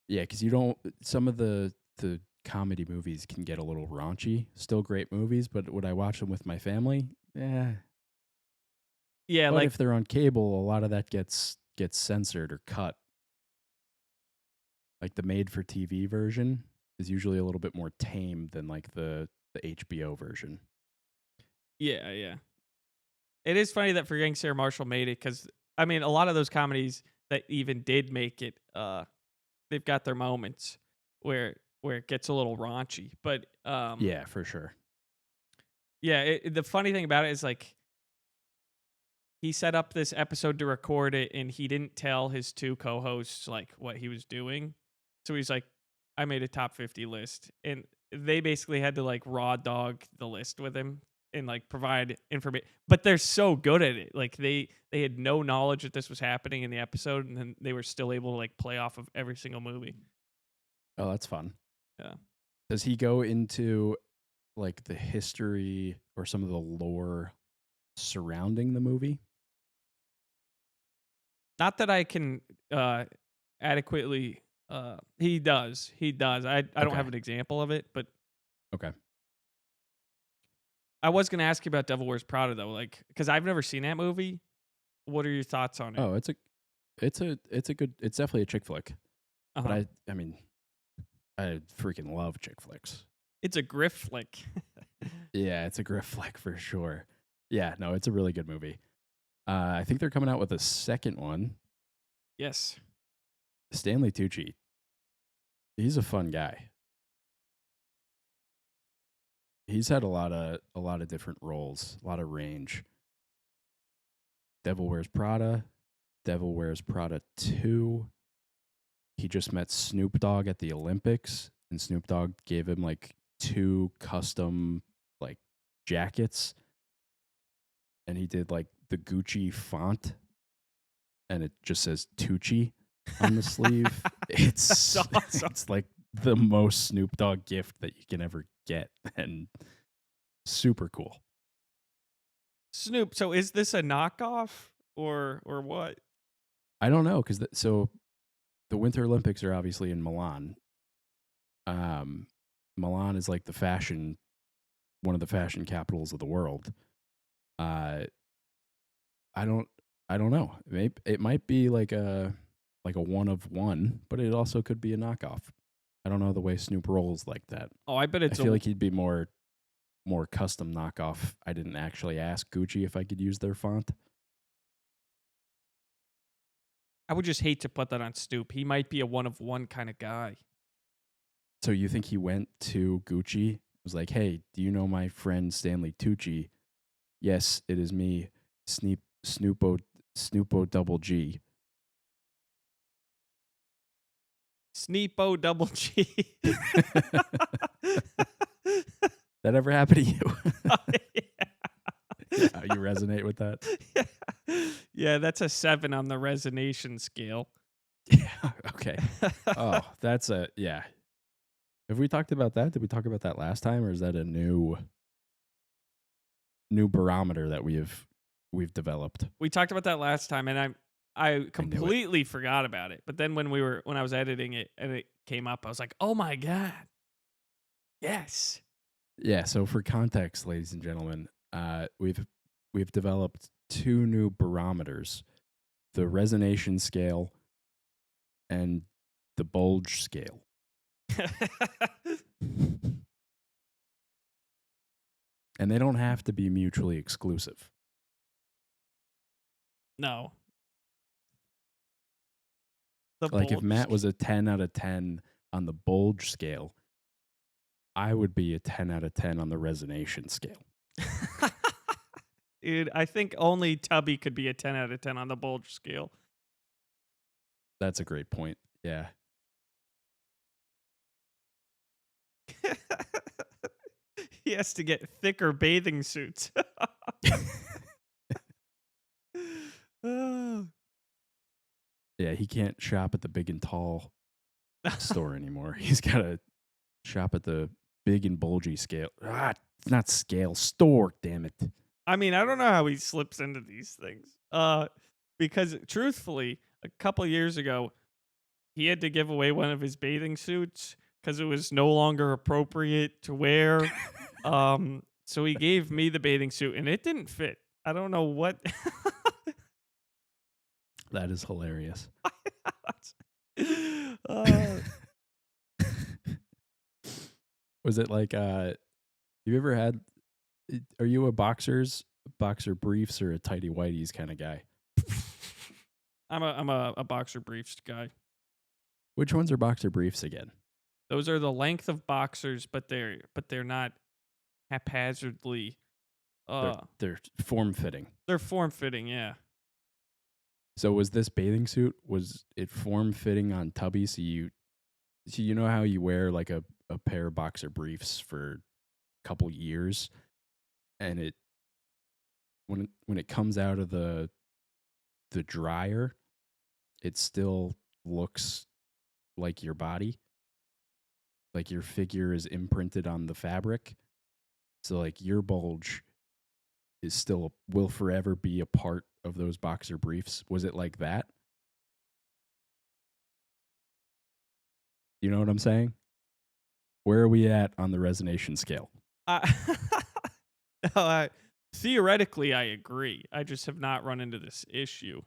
yeah, because you don't. Some of the comedy movies can get a little raunchy. Still great movies, but would I watch them with my family? Yeah. Yeah, But like if they're on cable, a lot of that gets censored or cut. Like the made-for-TV version is usually a little bit more tame than like the HBO version. yeah. It is funny that Forgetting Sarah Marshall made it because I mean a lot of those comedies that even did make it, they've got their moments where it gets a little raunchy. But Yeah, for sure. yeah, the funny thing about it is like he set up this episode to record it and he didn't tell his two co-hosts like what he was doing. So he's like, I made a top 50 list and they basically had to like raw dog the list with him and like provide information, but they're so good at it. Like they had no knowledge that this was happening in the episode, and then they were still able to like play off of every single movie. Oh, that's fun. Yeah. Does he go into like the history or some of the lore surrounding the movie? Not that I can adequately. He does. He does. I don't Okay. have an example of it, but Okay. I was gonna ask you about Devil Wears Prada though, like because I've never seen that movie. What are your thoughts on it? Oh, it's a good. It's definitely a chick flick. Uh-huh. But I mean, I freaking love chick flicks. It's a griff flick. Yeah, it's a griff flick for sure. Yeah, no, it's a really good movie. I think they're coming out with a second one. Yes. Stanley Tucci. He's a fun guy. He's had a lot of different roles, a lot of range. Devil Wears Prada, Devil Wears Prada 2. He just met Snoop Dogg at the Olympics, and Snoop Dogg gave him like 2 custom like jackets, and he did like the Gucci font, and it just says Tucci on the sleeve. It's awesome. It's like the most Snoop Dogg gift that you can ever get, and super cool. Snoop. So is this a knockoff or what? I don't know because so the Winter Olympics are obviously in Milan. Milan is like one of the fashion capitals of the world. I don't know. It might be like a one of one, but it also could be a knockoff. I don't know the way Snoop rolls like that. Oh, I bet I it's feel like he'd be more custom knockoff. I didn't actually ask Gucci if I could use their font. I would just hate to put that on Snoop. He might be a one of one kind of guy. So you think he went to Gucci? Was like, hey, do you know my friend Stanley Tucci? Yes, it is me, Snoopo Double G. Sneepo Double G. That ever happened to you? Oh, yeah. You resonate with that? Yeah, that's a 7 on the resonation scale. Yeah. Okay. Oh, that's yeah. Have we talked about that? Did we talk about that last time, or is that a new barometer that we've developed? We talked about that last time, and I completely forgot about it. But then when I was editing it and it came up, I was like, "Oh my god, yes!" Yeah. So for context, ladies and gentlemen, we've developed 2 new barometers: the resonation scale and the bulge scale. And they don't have to be mutually exclusive. No. Like if Matt was a 10 out of 10 on the bulge scale, I would be a 10 out of 10 on the resonation scale. Dude, I think only Tubby could be a 10 out of 10 on the bulge scale. That's a great point. Yeah. He has to get thicker bathing suits. Oh. Yeah, he can't shop at the big and tall store anymore. He's got to shop at the big and bulgy scale. Not scale, store, damn it. I mean, I don't know how he slips into these things. Because truthfully, a couple years ago, he had to give away one of his bathing suits because it was no longer appropriate to wear. So he gave me the bathing suit, and it didn't fit. I don't know what. That is hilarious. Was it like you ever had? Are you a boxer briefs or a tighty whities kind of guy? I'm a boxer briefs guy. Which ones are boxer briefs again? Those are the length of boxers, but they're not haphazardly. They're form fitting. They're form fitting, yeah. So was this bathing suit, was it form fitting on Tubby? So you know how you wear like a pair of boxer briefs for a couple years, and when it comes out of the dryer, it still looks like your body, like your figure is imprinted on the fabric. So like your bulge is still will forever be a part of those boxer briefs. Was it like that? You know what I'm saying? Where are we at on the resonation scale? I, no, theoretically, I agree. I just have not run into this issue.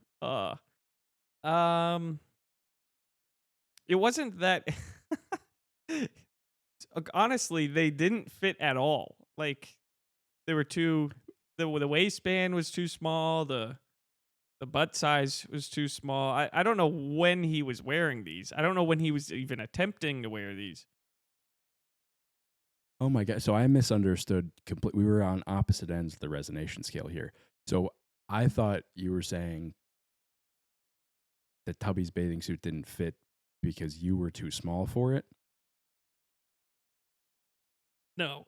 Um, it wasn't that. Honestly, they didn't fit at all. Like they were too. The waistband was too small. The butt size was too small. I don't know when he was wearing these. I don't know when he was even attempting to wear these. Oh my god! So I misunderstood completely. We were on opposite ends of the resonation scale here. So I thought you were saying that Tubby's bathing suit didn't fit because you were too small for it. No,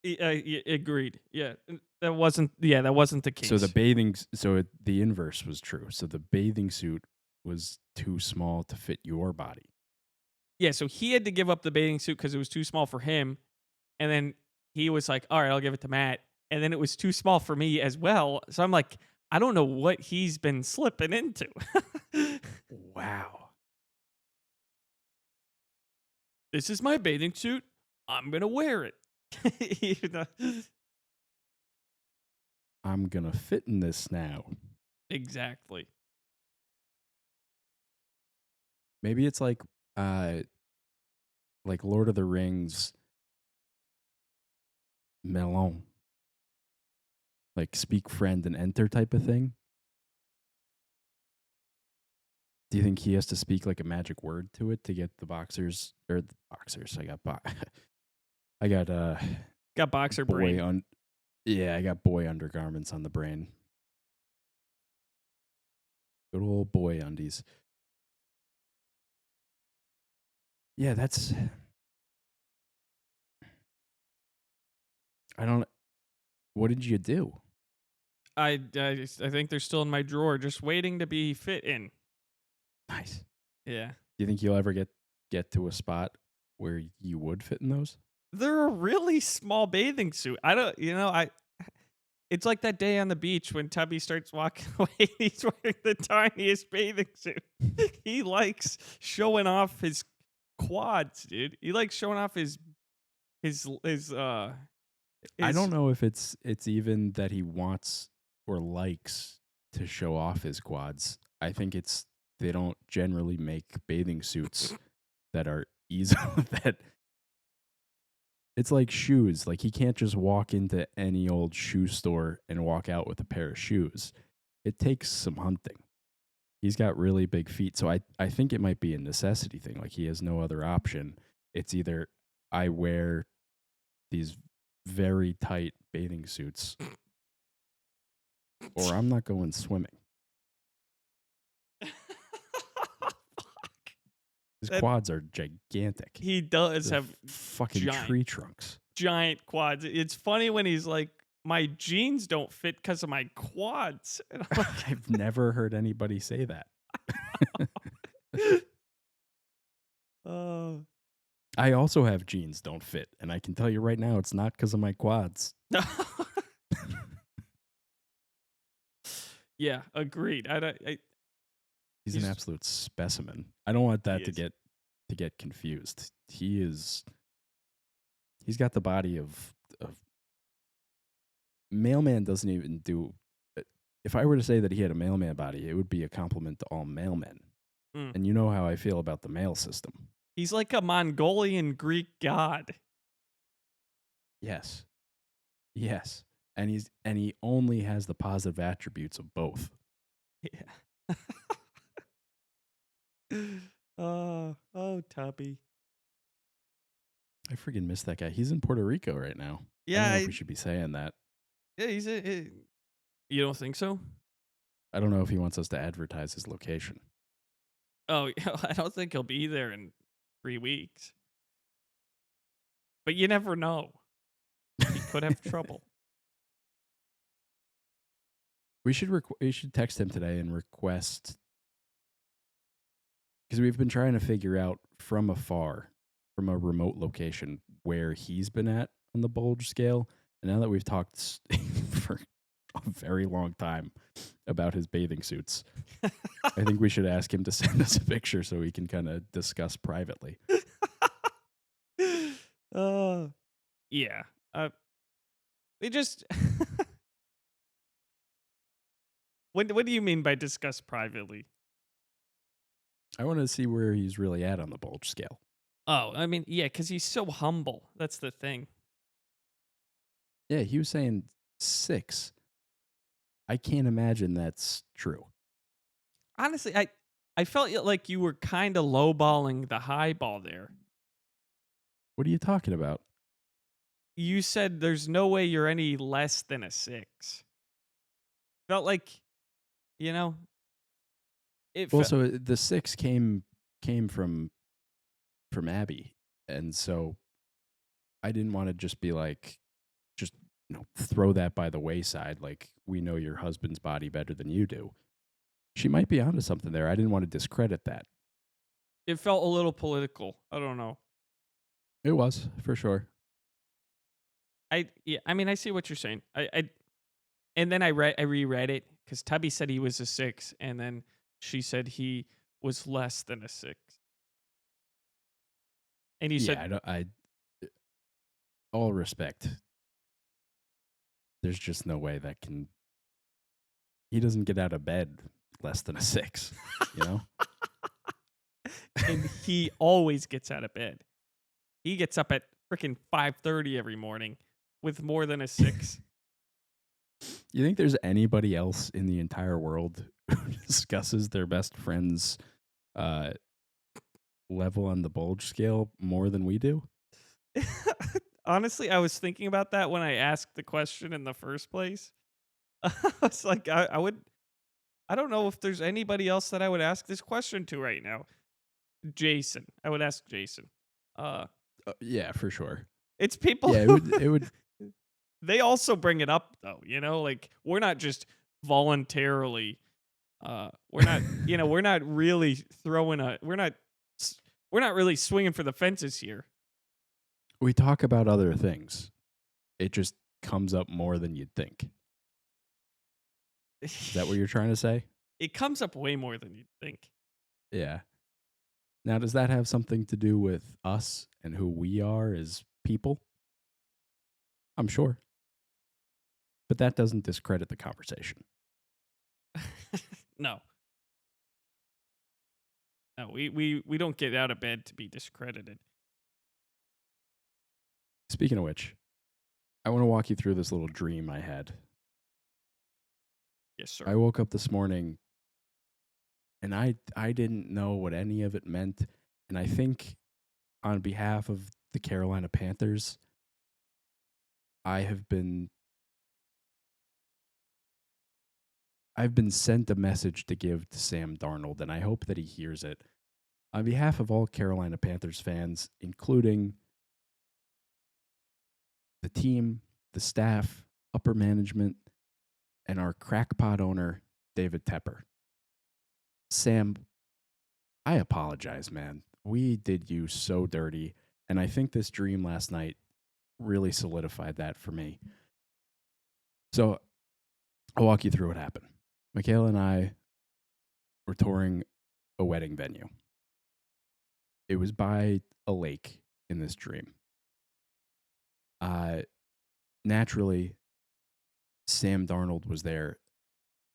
agreed. Yeah, that wasn't. Yeah, that wasn't the case. So the inverse was true. So the bathing suit was too small to fit your body. Yeah, so he had to give up the bathing suit because it was too small for him, and then he was like, "All right, I'll give it to Matt," and then it was too small for me as well. So I'm like, I don't know what he's been slipping into. Wow. This is my bathing suit. I'm gonna wear it. I'm gonna fit in this now. Exactly. Maybe it's like Lord of the Rings melon. Like speak friend and enter type of thing. Do you think he has to speak like a magic word to it to get the boxers or the boxers? I got Got boxer boy brain. on. Yeah, I got boy undergarments on the brain. Good old boy undies. Yeah, that's. I don't. What did you do? I think they're still in my drawer, just waiting to be fit in. Nice. Yeah. Do you think you'll ever get to a spot where you would fit in those? They're a really small bathing suit. I don't, it's like that day on the beach when Tubby starts walking away. He's wearing the tiniest bathing suit. He likes showing off his quads, dude. He likes showing off his I don't know if it's even that he wants or likes to show off his quads. I think it's they don't generally make bathing suits that are easy that it's like shoes. Like he can't just walk into any old shoe store and walk out with a pair of shoes. It takes some hunting. He's got really big feet, so I think it might be a necessity thing. Like he has no other option. It's either I wear these very tight bathing suits or I'm not going swimming. His quads are gigantic. He does They're have fucking tree trunks. Giant quads. It's funny when he's like, my jeans don't fit because of my quads. And I'm like, I've never heard anybody say that. I also have jeans don't fit, and I can tell you right now, it's not because of my quads. Yeah, agreed. He's an absolute specimen. I don't want that to get confused. He's got the body of mailman. Doesn't even do. If I were to say that he had a mailman body, it would be a compliment to all mailmen. And you know how I feel about the mail system. He's like a Mongolian Greek god. Yes. And he only has the positive attributes of both. Yeah. Oh, Tubby. I freaking miss that guy. He's in Puerto Rico right now. Yeah, I don't know if we should be saying that. Yeah, you don't think so? I don't know if he wants us to advertise his location. Oh, I don't think he'll be there in 3 weeks. But you never know. He could have trouble. We should text him today and request, because we've been trying to figure out from afar, from a remote location, where he's been at on the bulge scale. And now that we've talked for a very long time about his bathing suits, I think we should ask him to send us a picture so we can kind of discuss privately. Yeah. They just. What do you mean by discuss privately? I want to see where he's really at on the bulge scale. Oh, I mean, yeah, because he's so humble. That's the thing. Yeah, he was saying 6. I can't imagine that's true. Honestly, I felt like you were kind of lowballing the high ball there. What are you talking about? You said there's no way you're any less than a 6. Felt like, you know, Well, so the 6 came from Abby, and so I didn't want to just be like, just throw that by the wayside. Like, we know your husband's body better than you do. She might be onto something there. I didn't want to discredit that. It felt a little political. I don't know. It was, for sure. I mean, I see what you're saying. And then I reread it because Tubby said he was a 6, and then she said he was less than a 6. And you said, all respect. There's just no way that can. He doesn't get out of bed less than a 6, you know? And he always gets out of bed. He gets up at freaking 5:30 every morning with more than a 6. You think there's anybody else in the entire world who discusses their best friend's level on the bulge scale more than we do? Honestly, I was thinking about that when I asked the question in the first place. I was like, I don't know if there's anybody else that I would ask this question to right now. Jason. I would ask Jason. Yeah, for sure. It's people. Yeah, it would. They also bring it up though, like we're not just voluntarily. We're not, we're not really we're not really swinging for the fences here. We talk about other things. It just comes up more than you'd think. Is that what you're trying to say? It comes up way more than you'd think. Yeah. Now, does that have something to do with us and who we are as people? I'm sure. But that doesn't discredit the conversation. No. No, we don't get out of bed to be discredited. Speaking of which, I want to walk you through this little dream I had. Yes, sir. I woke up this morning and I didn't know what any of it meant. And I think on behalf of the Carolina Panthers, I've been sent a message to give to Sam Darnold, and I hope that he hears it. On behalf of all Carolina Panthers fans, including the team, the staff, upper management, and our crackpot owner, David Tepper. Sam, I apologize, man. We did you so dirty, and I think this dream last night really solidified that for me. So I'll walk you through what happened. Michaela and I were touring a wedding venue. It was by a lake in this dream. Naturally, Sam Darnold was there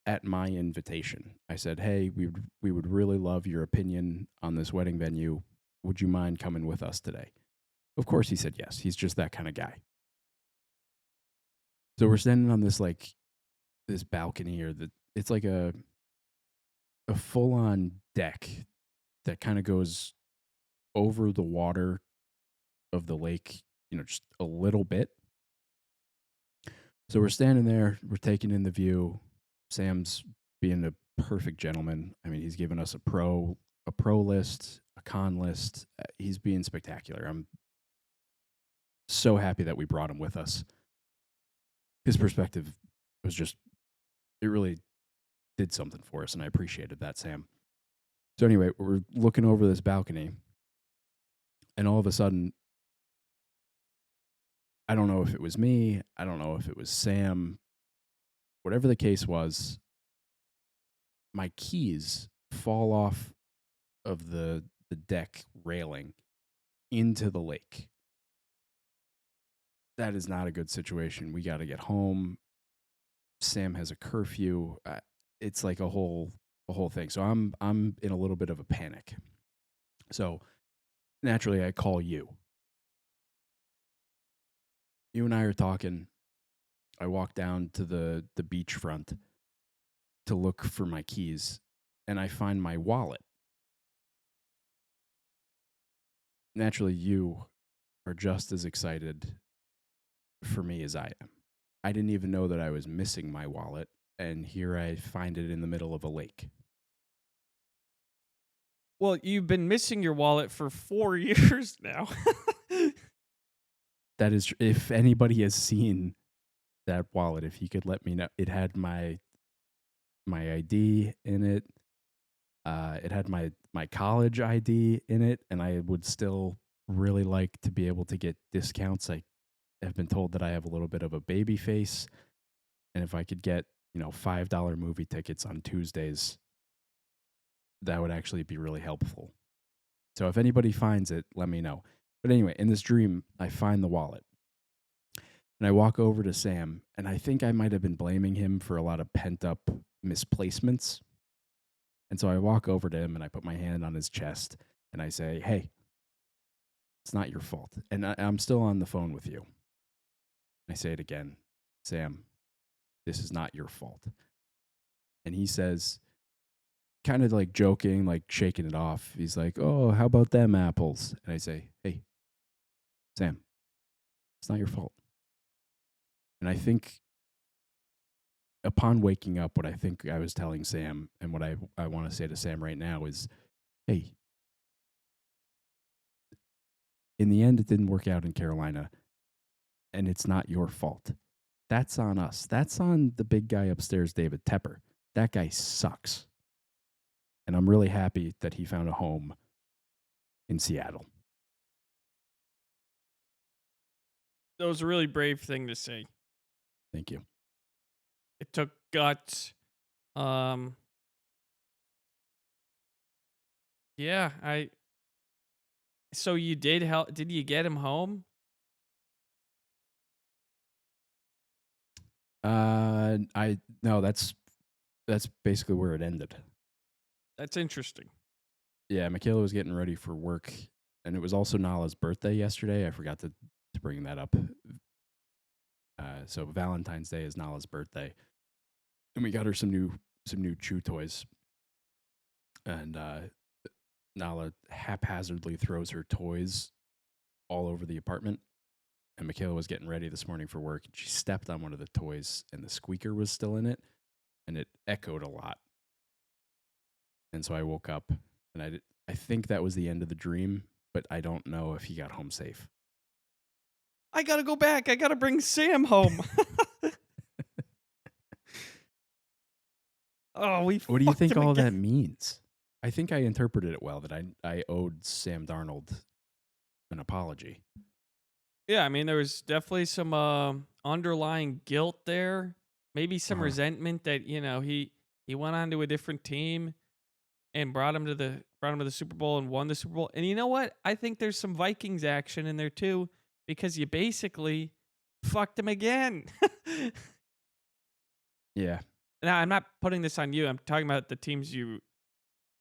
at my invitation. I said, hey, we would really love your opinion on this wedding venue. Would you mind coming with us today? Of course he said yes. He's just that kind of guy. So we're standing on this balcony, or it's like a full-on deck that kind of goes over the water of the lake, just a little bit. So we're standing there, we're taking in the view. Sam's being a perfect gentleman. I mean, he's given us a pro list, a con list. He's being spectacular. I'm so happy that we brought him with us. His perspective was just it really did something for us, and I appreciated that, Sam. So anyway, we're looking over this balcony, and all of a sudden, I don't know if it was me, I don't know if it was Sam, whatever the case was, my keys fall off of the deck railing into the lake. That is not a good situation. We got to get home. Sam has a curfew. It's like a whole thing. So I'm in a little bit of a panic. So naturally, I call you. You and I are talking. I walk down to the beachfront to look for my keys, and I find my wallet. Naturally, you are just as excited for me as I am. I didn't even know that I was missing my wallet, and here I find it in the middle of a lake. Well, you've been missing your wallet for 4 years now. That is, if anybody has seen that wallet, if you could let me know, it had my ID in it. It had my college ID in it, and I would still really like to be able to get discounts. I have been told that I have a little bit of a baby face, and if I could get $5 movie tickets on Tuesdays, that would actually be really helpful. So if anybody finds it, let me know. But anyway, in this dream, I find the wallet. And I walk over to Sam, and I think I might have been blaming him for a lot of pent-up misplacements. And so I walk over to him, and I put my hand on his chest, and I say, hey, it's not your fault. And I'm still on the phone with you. I say it again, Sam, this is not your fault. And he says, kind of like joking, like shaking it off. He's like, oh, how about them apples? And I say, hey, Sam, it's not your fault. And I think upon waking up, what I think I was telling Sam and what I want to say to Sam right now is, hey, in the end, it didn't work out in Carolina, and it's not your fault. That's on us. That's on the big guy upstairs, David Tepper. That guy sucks. And I'm really happy that he found a home in Seattle. That was a really brave thing to say. Thank you. It took guts. Yeah, so you did help. Did you get him home? No, that's basically where it ended. That's interesting. Yeah, Michaela was getting ready for work, and it was also Nala's birthday yesterday. I forgot to bring that up. So Valentine's Day is Nala's birthday, and we got her some new chew toys. And Nala haphazardly throws her toys all over the apartment. And Michaela was getting ready this morning for work, and she stepped on one of the toys, and the squeaker was still in it, and it echoed a lot. And so I woke up, and I think that was the end of the dream, but I don't know if he got home safe. I gotta go back. I gotta bring Sam home. Oh, what do you think all that means? I think I interpreted it well, that I owed Sam Darnold an apology. Yeah, I mean, there was definitely some underlying guilt there. Maybe some resentment that he went on to a different team and brought him to the Super Bowl and won the Super Bowl. And you know what? I think there's some Vikings action in there too, because you basically fucked him again. Yeah. Now, I'm not putting this on you. I'm talking about the teams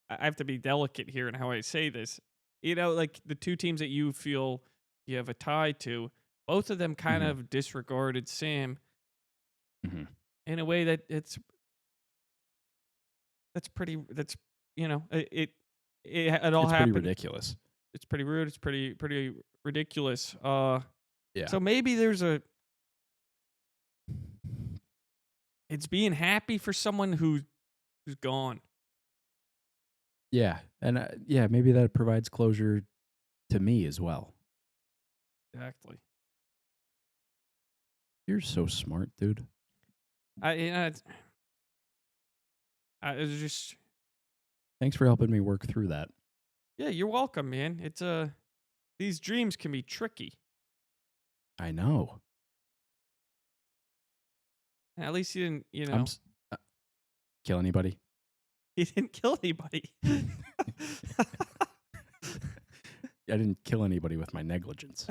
I have to be delicate here in how I say this. Like the two teams that you feel you have a tie to, both of them kind of disregarded Sam in a way that's pretty. It all it's happened. Pretty ridiculous. It's pretty rude. It's pretty ridiculous. Yeah. So maybe there's it's being happy for someone who's gone. Yeah, and maybe that provides closure to me as well. Exactly. You're so smart, dude. It was just, Thanks for helping me work through that. yeah, you're welcome, man. It's these dreams can be tricky. I know. At least he didn't, Uh, kill anybody? he didn't kill anybody. I didn't kill anybody with my negligence.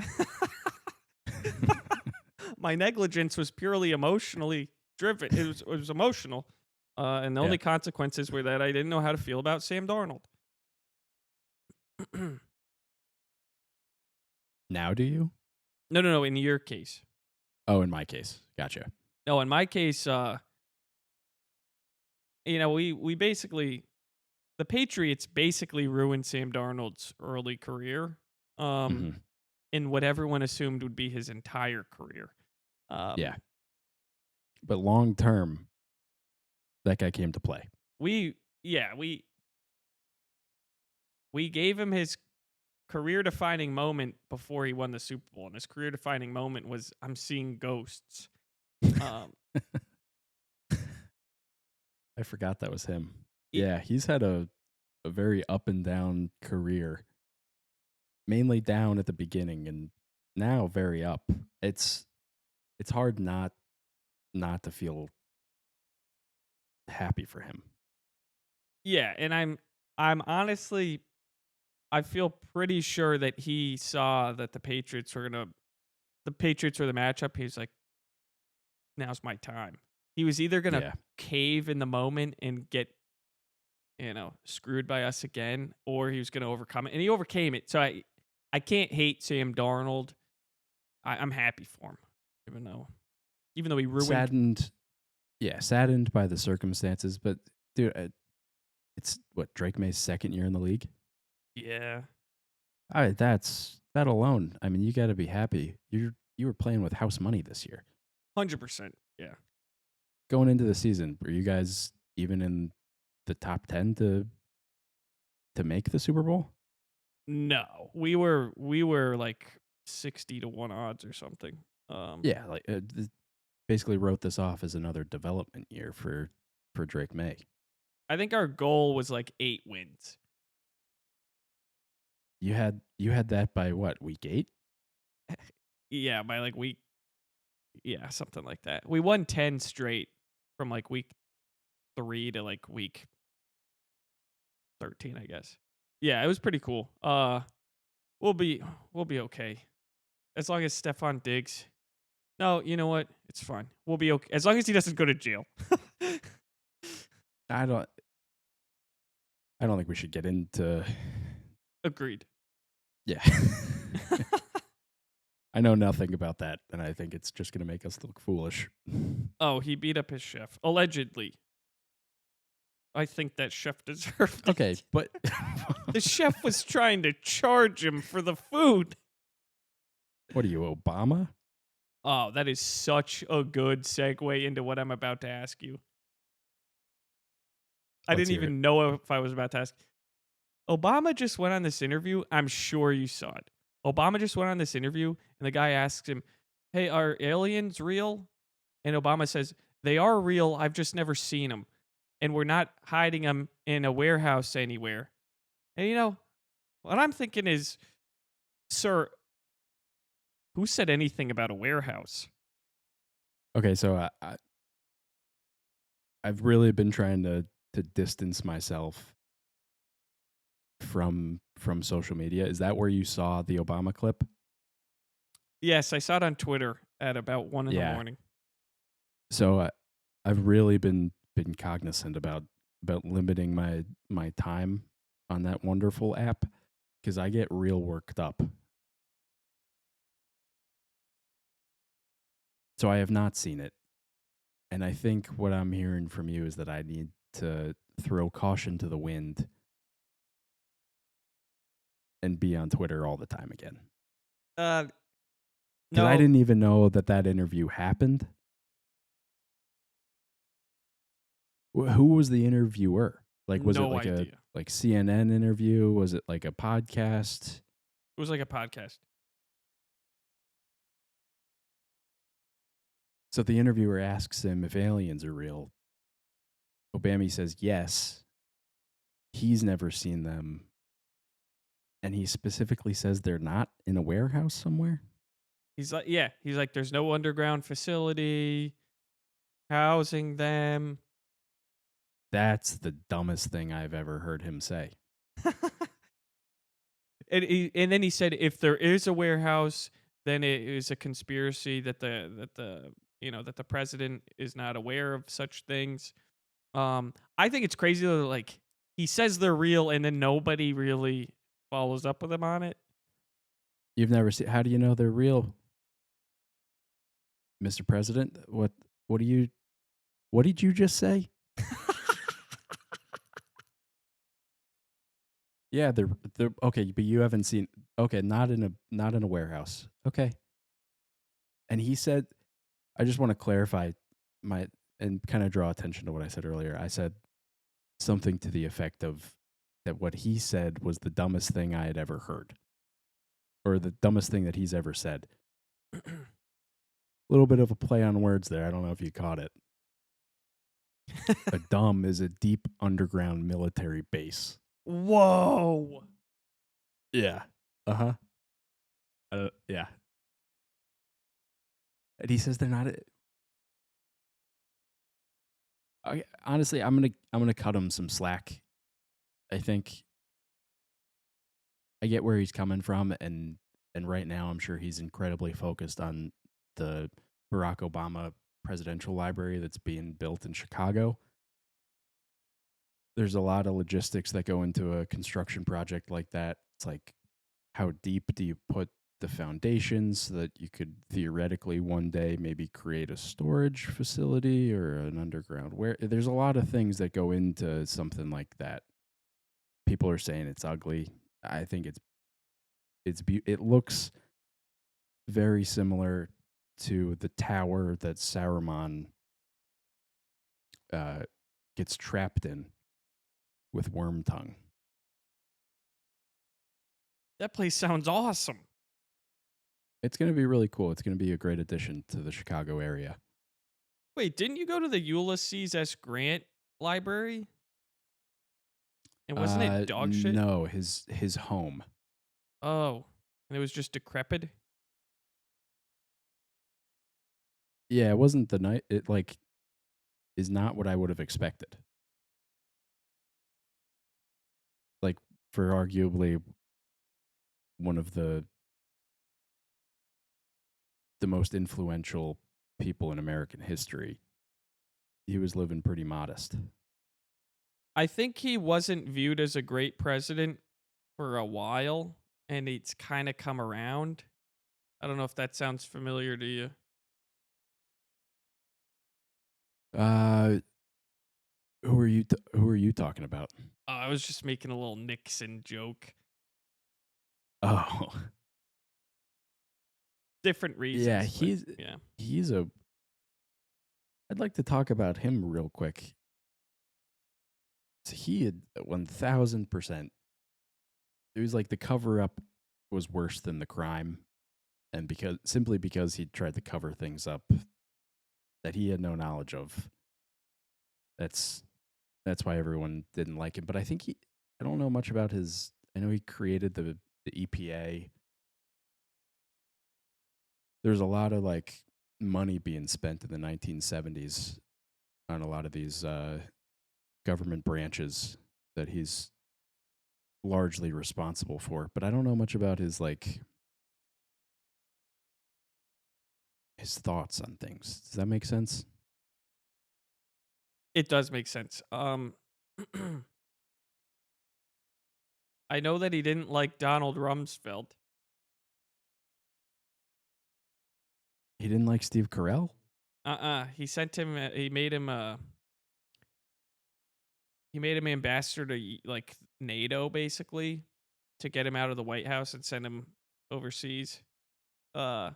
My negligence was purely emotionally driven. It was emotional, and the only consequences were that I didn't know how to feel about Sam Darnold. Now do you? No. In your case, Oh, in my case. Gotcha. no. In my case, we basically, the Patriots basically ruined Sam Darnold's early career, Mhm. in what everyone assumed would be his entire career. Yeah. But long term, that guy came to play. We gave him his career-defining moment before he won the Super Bowl, and his career-defining moment was, "I'm seeing ghosts." Um, I forgot that was him. Ye- Yeah, he's had a very up and down career. Mainly down at the beginning and now very up. It's hard not to feel happy for him. yeah, and I'm honestly, I feel pretty sure that he saw that the Patriots were the matchup. He's like, "Now's my time." He was either gonna Yeah. cave in the moment and get, screwed by us again, or he was gonna overcome it, and he overcame it. So I can't hate Sam Darnold. I'm happy for him, even though he ruined. Saddened by the circumstances, but dude, it's what, Drake May's second year in the league? Yeah, That alone. I mean, you got to be happy. You were playing with house money this year. 100%. Yeah. Going into the season, were you guys even in the top 10 to make the Super Bowl? No, we were like 60-1 odds or something. Yeah, like basically wrote this off as another development year for Drake May. I think our goal was like 8 wins. You had that by what, week 8? Yeah, by like week. Yeah, something like that. We won 10 straight from like week 3 to like week 13, I guess. Yeah, it was pretty cool. We'll be okay. As long as Stephon Diggs. No, you know what? It's fine. We'll be okay. As long as he doesn't go to jail. I don't think we should get into. Agreed. Yeah. I know nothing about that, and I think it's just going to make us look foolish. Oh, he beat up his chef. Allegedly. I think that chef deserved it. Okay, but The chef was trying to charge him for the food. what are you, Obama? Oh, that is such a good segue into what I'm about to ask you. I Let's didn't hear even know if I was about to ask. Obama just went on this interview. I'm sure you saw it. Obama just went on this interview, and the guy asks him, "Hey, are aliens real?" And Obama says, "They are real. I've just never seen them. And we're not hiding them in a warehouse anywhere." And what I'm thinking is, sir, who said anything about a warehouse? Okay, so I've really been trying to distance myself from social media. Is that where you saw the Obama clip? Yes, I saw it on Twitter at about 1 in the Yeah. morning. So I've really been cognizant about limiting my time on that wonderful app because I get real worked up. So I have not seen it. And I think what I'm hearing from you is that I need to throw caution to the wind and be on Twitter all the time again. No, Because I didn't even know that interview happened. Who was the interviewer? Like, was no it like idea. a CNN interview? Was it like a podcast? It was like a podcast. So the interviewer asks him if aliens are real. Obama says yes, he's never seen them, and he specifically says they're not in a warehouse somewhere. He's like, there's no underground facility housing them. That's the dumbest thing I've ever heard him say. And then he said if there is a warehouse, then it is a conspiracy that the president is not aware of such things. I think it's crazy that like he says they're real and then nobody really follows up with him on it. You've never seen? How do you know they're real, Mr. President? What do you? What did you just say? Yeah, they're okay, but you haven't seen. Okay, not in a warehouse. Okay, and he said, I just want to clarify my and kind of draw attention to what I said earlier. I said something to the effect of that what he said was the dumbest thing I had ever heard, or the dumbest thing that he's ever said. A little bit of a play on words there. I don't know if you caught it. A dumb is a deep underground military base. Whoa. Yeah. Uh-huh. Yeah. And he says they're not. Honestly, I'm gonna cut him some slack. I think I get where he's coming from, and right now I'm sure he's incredibly focused on the Barack Obama presidential library that's being built in Chicago. There's a lot of logistics that go into a construction project like that. It's like, how deep do you put the foundations so that you could theoretically one day maybe create a storage facility or an underground where there's a lot of things that go into something like that. People are saying it's ugly. I think it looks very similar to the tower that Saruman gets trapped in with Wormtongue. That place sounds awesome. It's going to be really cool. It's going to be a great addition to the Chicago area. Wait, didn't you go to the Ulysses S. Grant library? And wasn't it dog shit? No, his home. Oh, and it was just decrepit? Yeah, it wasn't the night. It like is not what I would have expected. Like, for arguably one of the most influential people in American history, he was living pretty modest. I think he wasn't viewed as a great president for a while, and it's kind of come around. I don't know if that sounds familiar to you. Who are you talking about? I was just making a little Nixon joke. Oh, Different reasons. Yeah, he's a. I'd like to talk about him real quick. So he had 1000%. It was like the cover up was worse than the crime, and simply because he tried to cover things up that he had no knowledge of. That's why everyone didn't like him. But I think I don't know much about his. I know he created the EPA. There's a lot of like money being spent in the 1970s on a lot of these government branches that he's largely responsible for. But I don't know much about his thoughts on things. Does that make sense? It does make sense. I know that he didn't like Donald Rumsfeld. He didn't like Steve Carell? He sent him. He made him ambassador to like NATO, basically, to get him out of the White House and send him overseas. And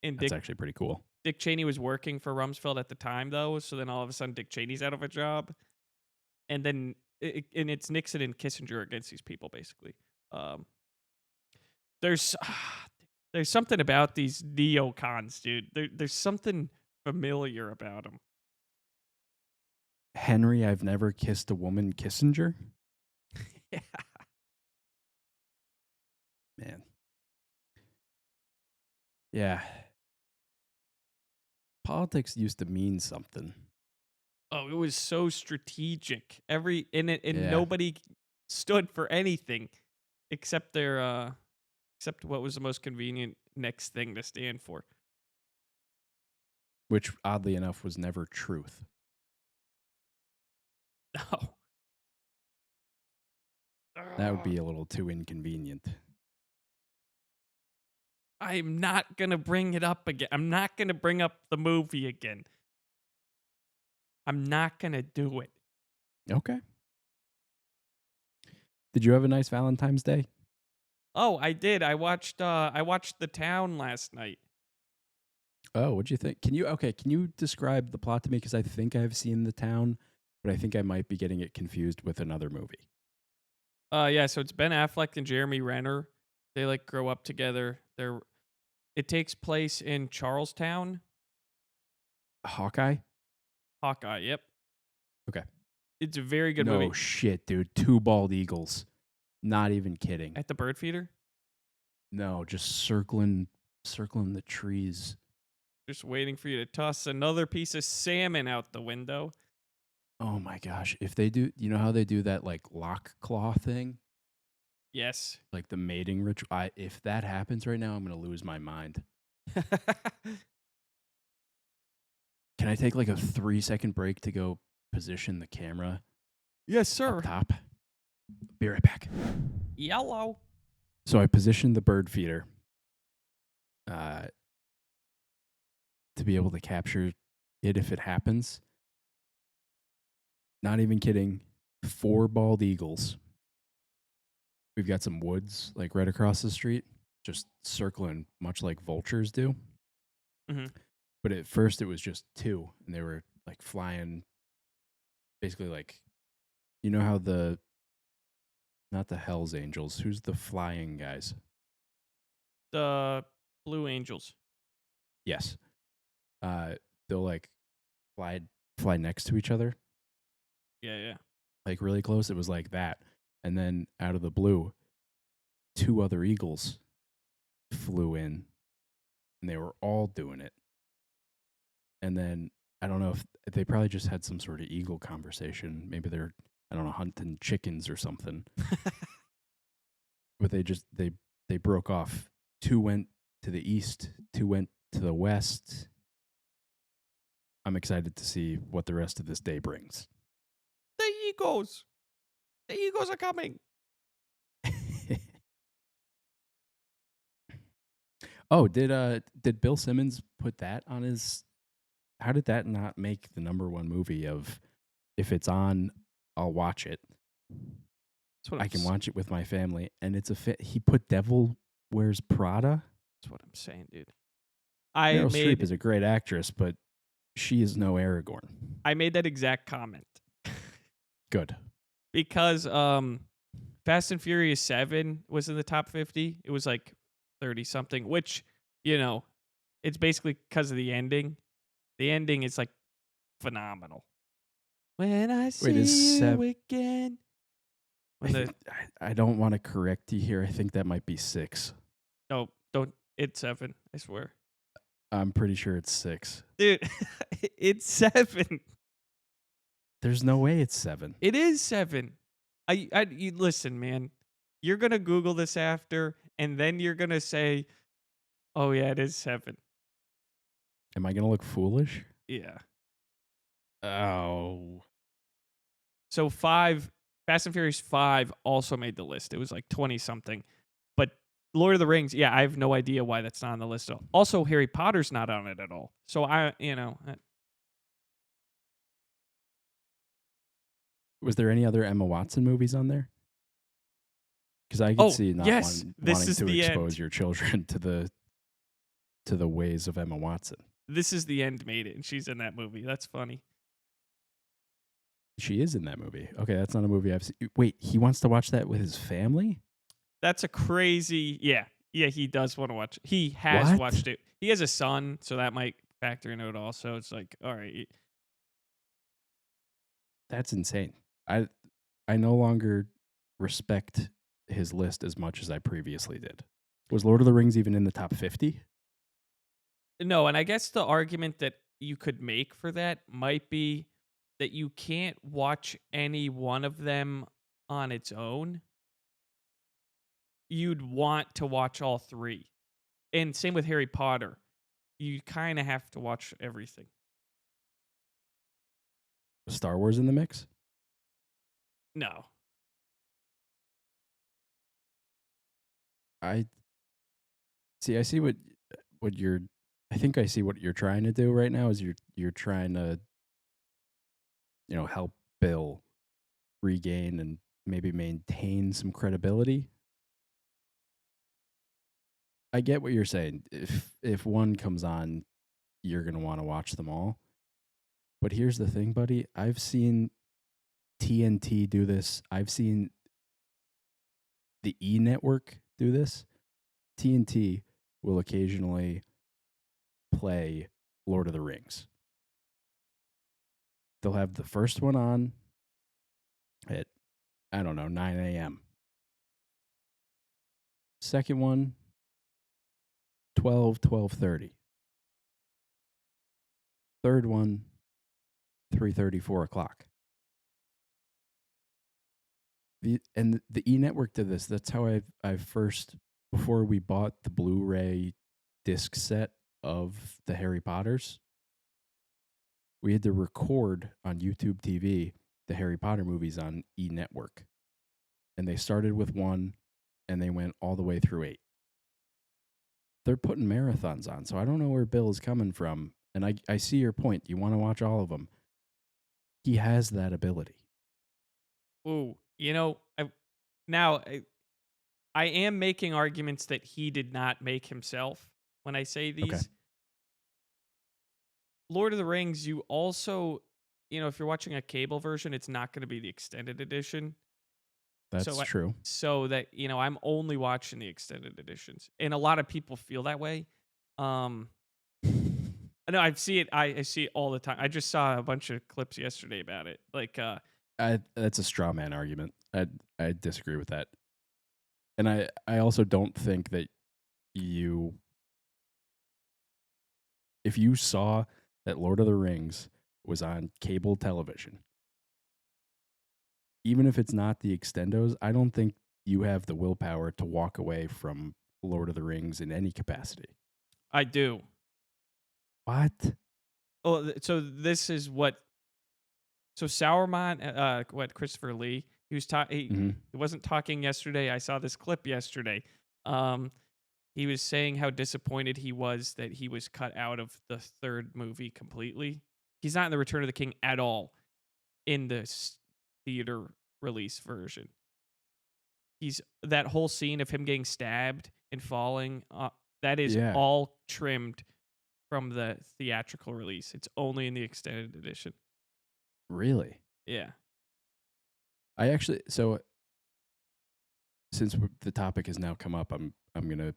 That's actually pretty cool. Dick Cheney was working for Rumsfeld at the time, though. So then all of a sudden, Dick Cheney's out of a job, and then and it's Nixon and Kissinger against these people, basically. There's something about these neocons, dude. There's something familiar about them. Henry, I've never kissed a woman, Kissinger. Yeah. Man. Yeah. Politics used to mean something. Oh, it was so strategic. And Yeah. nobody stood for anything except except what was the most convenient next thing to stand for. Which, oddly enough, was never truth. No. That would be a little too inconvenient. I'm not going to bring it up again. I'm not going to bring up the movie again. I'm not going to do it. Okay. Did you have a nice Valentine's Day? Oh, I did. I watched The Town last night. Oh, what'd you think? Can you describe the plot to me? Because I think I've seen The Town, but I think I might be getting it confused with another movie. Yeah, so it's Ben Affleck and Jeremy Renner. They like grow up together. It takes place in Charlestown. Hawkeye? Hawkeye, yep. Okay. It's a very good No movie. shit, dude. 2 bald eagles. Not even kidding. At the bird feeder? No, just circling the trees. Just waiting for you to toss another piece of salmon out the window. Oh my gosh. If they do, you know how they do that like lock claw thing? Yes. Like the mating ritual. If that happens right now, I'm going to lose my mind. Can I take like a 3-second break to go position the camera Yes, sir. up top? Be right back. Yellow. So I positioned the bird feeder to be able to capture it if it happens. Not even kidding. 4 bald eagles. We've got some woods like right across the street, just circling much like vultures do. Mm-hmm. But at first it was just 2, and they were like flying, basically like, you know how not the Hells Angels, who's the flying guys? The Blue Angels. Yes. They'll like fly next to each other, Yeah. like really close. It was like that. And then out of the blue, 2 other eagles flew in, and they were all doing it. And then I don't know if they probably just had some sort of eagle conversation. Maybe they're, I don't know, hunting chickens or something. But they broke off. 2 went to the east, 2 went to the west. I'm excited to see what the rest of this day brings. The Eagles. The Eagles are coming. Oh, did Bill Simmons put that on his? How did that not make the #1 movie of, if it's on, I'll watch it. That's what I can watch it with my family, and it's he put Devil Wears Prada. That's what I'm saying, dude. Meryl Streep is a great actress, but she is no Aragorn. I made that exact comment. Good. Because Fast and Furious 7 was in the top 50. It was like 30 something, which, it's basically because of the ending. The ending is like phenomenal. When I see you again. I don't want to correct you here. I think that might be 6. No, don't. It's 7. I swear. I'm pretty sure it's 6. Dude, it's 7. There's no way it's 7. It is 7. You listen, man. You're gonna Google this after, and then you're gonna say, "Oh yeah, it is 7." Am I gonna look foolish? Yeah. Oh. So 5, Fast and Furious 5 also made the list. It was like 20 something. But Lord of the Rings, yeah, I have no idea why that's not on the list at all. Also, Harry Potter's not on it at all. So Was there any other Emma Watson movies on there? Because I could see not wanting to expose your children to the ways of Emma Watson. This Is the End made it, and she's in that movie. That's funny. She is in that movie. Okay, that's not a movie I've seen. Wait, he wants to watch that with his family? That's a crazy... Yeah, he does want to watch it. He has watched it. He has a son, so that might factor into it also. It's like, all right. That's insane. I no longer respect his list as much as I previously did. Was Lord of the Rings even in the top 50? No, and I guess the argument that you could make for that might be that you can't watch any one of them on its own. You'd want to watch all three. And same with Harry Potter. You kind of have to watch everything. Was Star Wars in the mix? No. I see. I see what you're. I think I see what you're trying to do right now. Is you're trying to help Bill regain and maybe maintain some credibility. I get what you're saying. If one comes on, you're gonna want to watch them all. But here's the thing, buddy. I've seen TNT do this. I've seen the E Network do this. TNT will occasionally play Lord of the Rings. They'll have the first one on at, I don't know, 9 a.m. Second one, 12:30. Third one, 3:30, 4 o'clock. The E Network did this. That's how I first, before we bought the Blu-ray disc set of the Harry Potters, we had to record on YouTube TV the Harry Potter movies on E Network. And they started with 1 and they went all the way through 8. They're putting marathons on, so I don't know where Bill is coming from. And I see your point. You want to watch all of them. He has that ability. Ooh, I am making arguments that he did not make himself when I say these. Okay. Lord of the Rings, you also, if you're watching a cable version, it's not going to be the extended edition. That's true. So that, I'm only watching the extended editions. And a lot of people feel that way. No, I see it. I see it all the time. I just saw a bunch of clips yesterday about it. Like, that's a straw man argument. I disagree with that. And I also don't think that if you saw that Lord of the Rings was on cable television, even if it's not the extendos, I don't think you have the willpower to walk away from Lord of the Rings in any capacity. I do. What? Oh, so this is what. So Sauerman, Christopher Lee, he was he wasn't talking yesterday. I saw this clip yesterday. He was saying how disappointed he was that he was cut out of the third movie completely. He's not in the Return of the King at all in the theater release version. He's that whole scene of him getting stabbed and falling. That is all trimmed from the theatrical release. It's only in the extended edition. Really? Yeah. I actually, so since the topic has now come up, I'm gonna.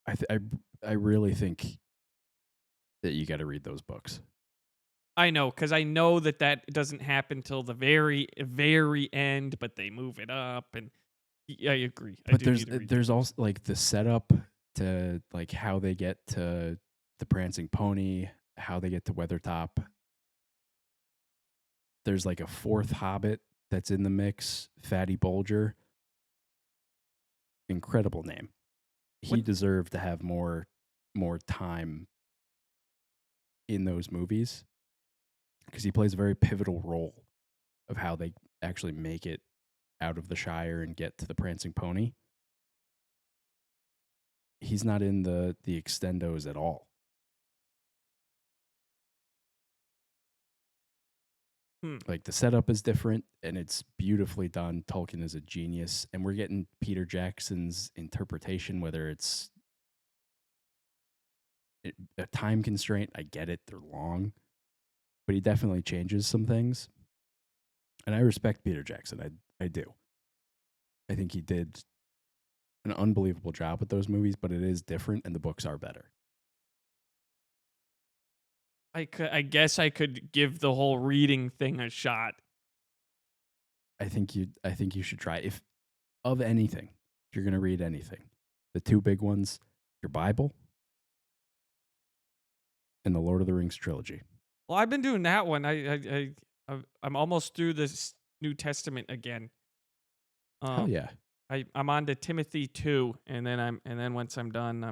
I really think that you got to read those books. I know, because I know that doesn't happen till the very, very end, but they move it up, and I agree. But there's also like the setup to like how they get to the Prancing Pony, how they get to Weathertop. There's like a fourth Hobbit that's in the mix, Fatty Bolger. Incredible name. He deserved to have more time in those movies because he plays a very pivotal role of how they actually make it out of the Shire and get to the Prancing Pony. He's not in the extendos at all. Like the setup is different and it's beautifully done. Tolkien is a genius, and we're getting Peter Jackson's interpretation, whether it's a time constraint. I get it, they're long, but he definitely changes some things. And I respect Peter Jackson. I do. I think he did an unbelievable job with those movies, but it is different and the books are better. I guess I could give the whole reading thing a shot. I think you should try if of anything. If you're gonna read anything, the two big ones, your Bible and the Lord of the Rings trilogy. Well, I've been doing that one. I'm almost through this New Testament again. Hell Um, yeah. I'm on to Timothy 2, and then once I'm done, I'll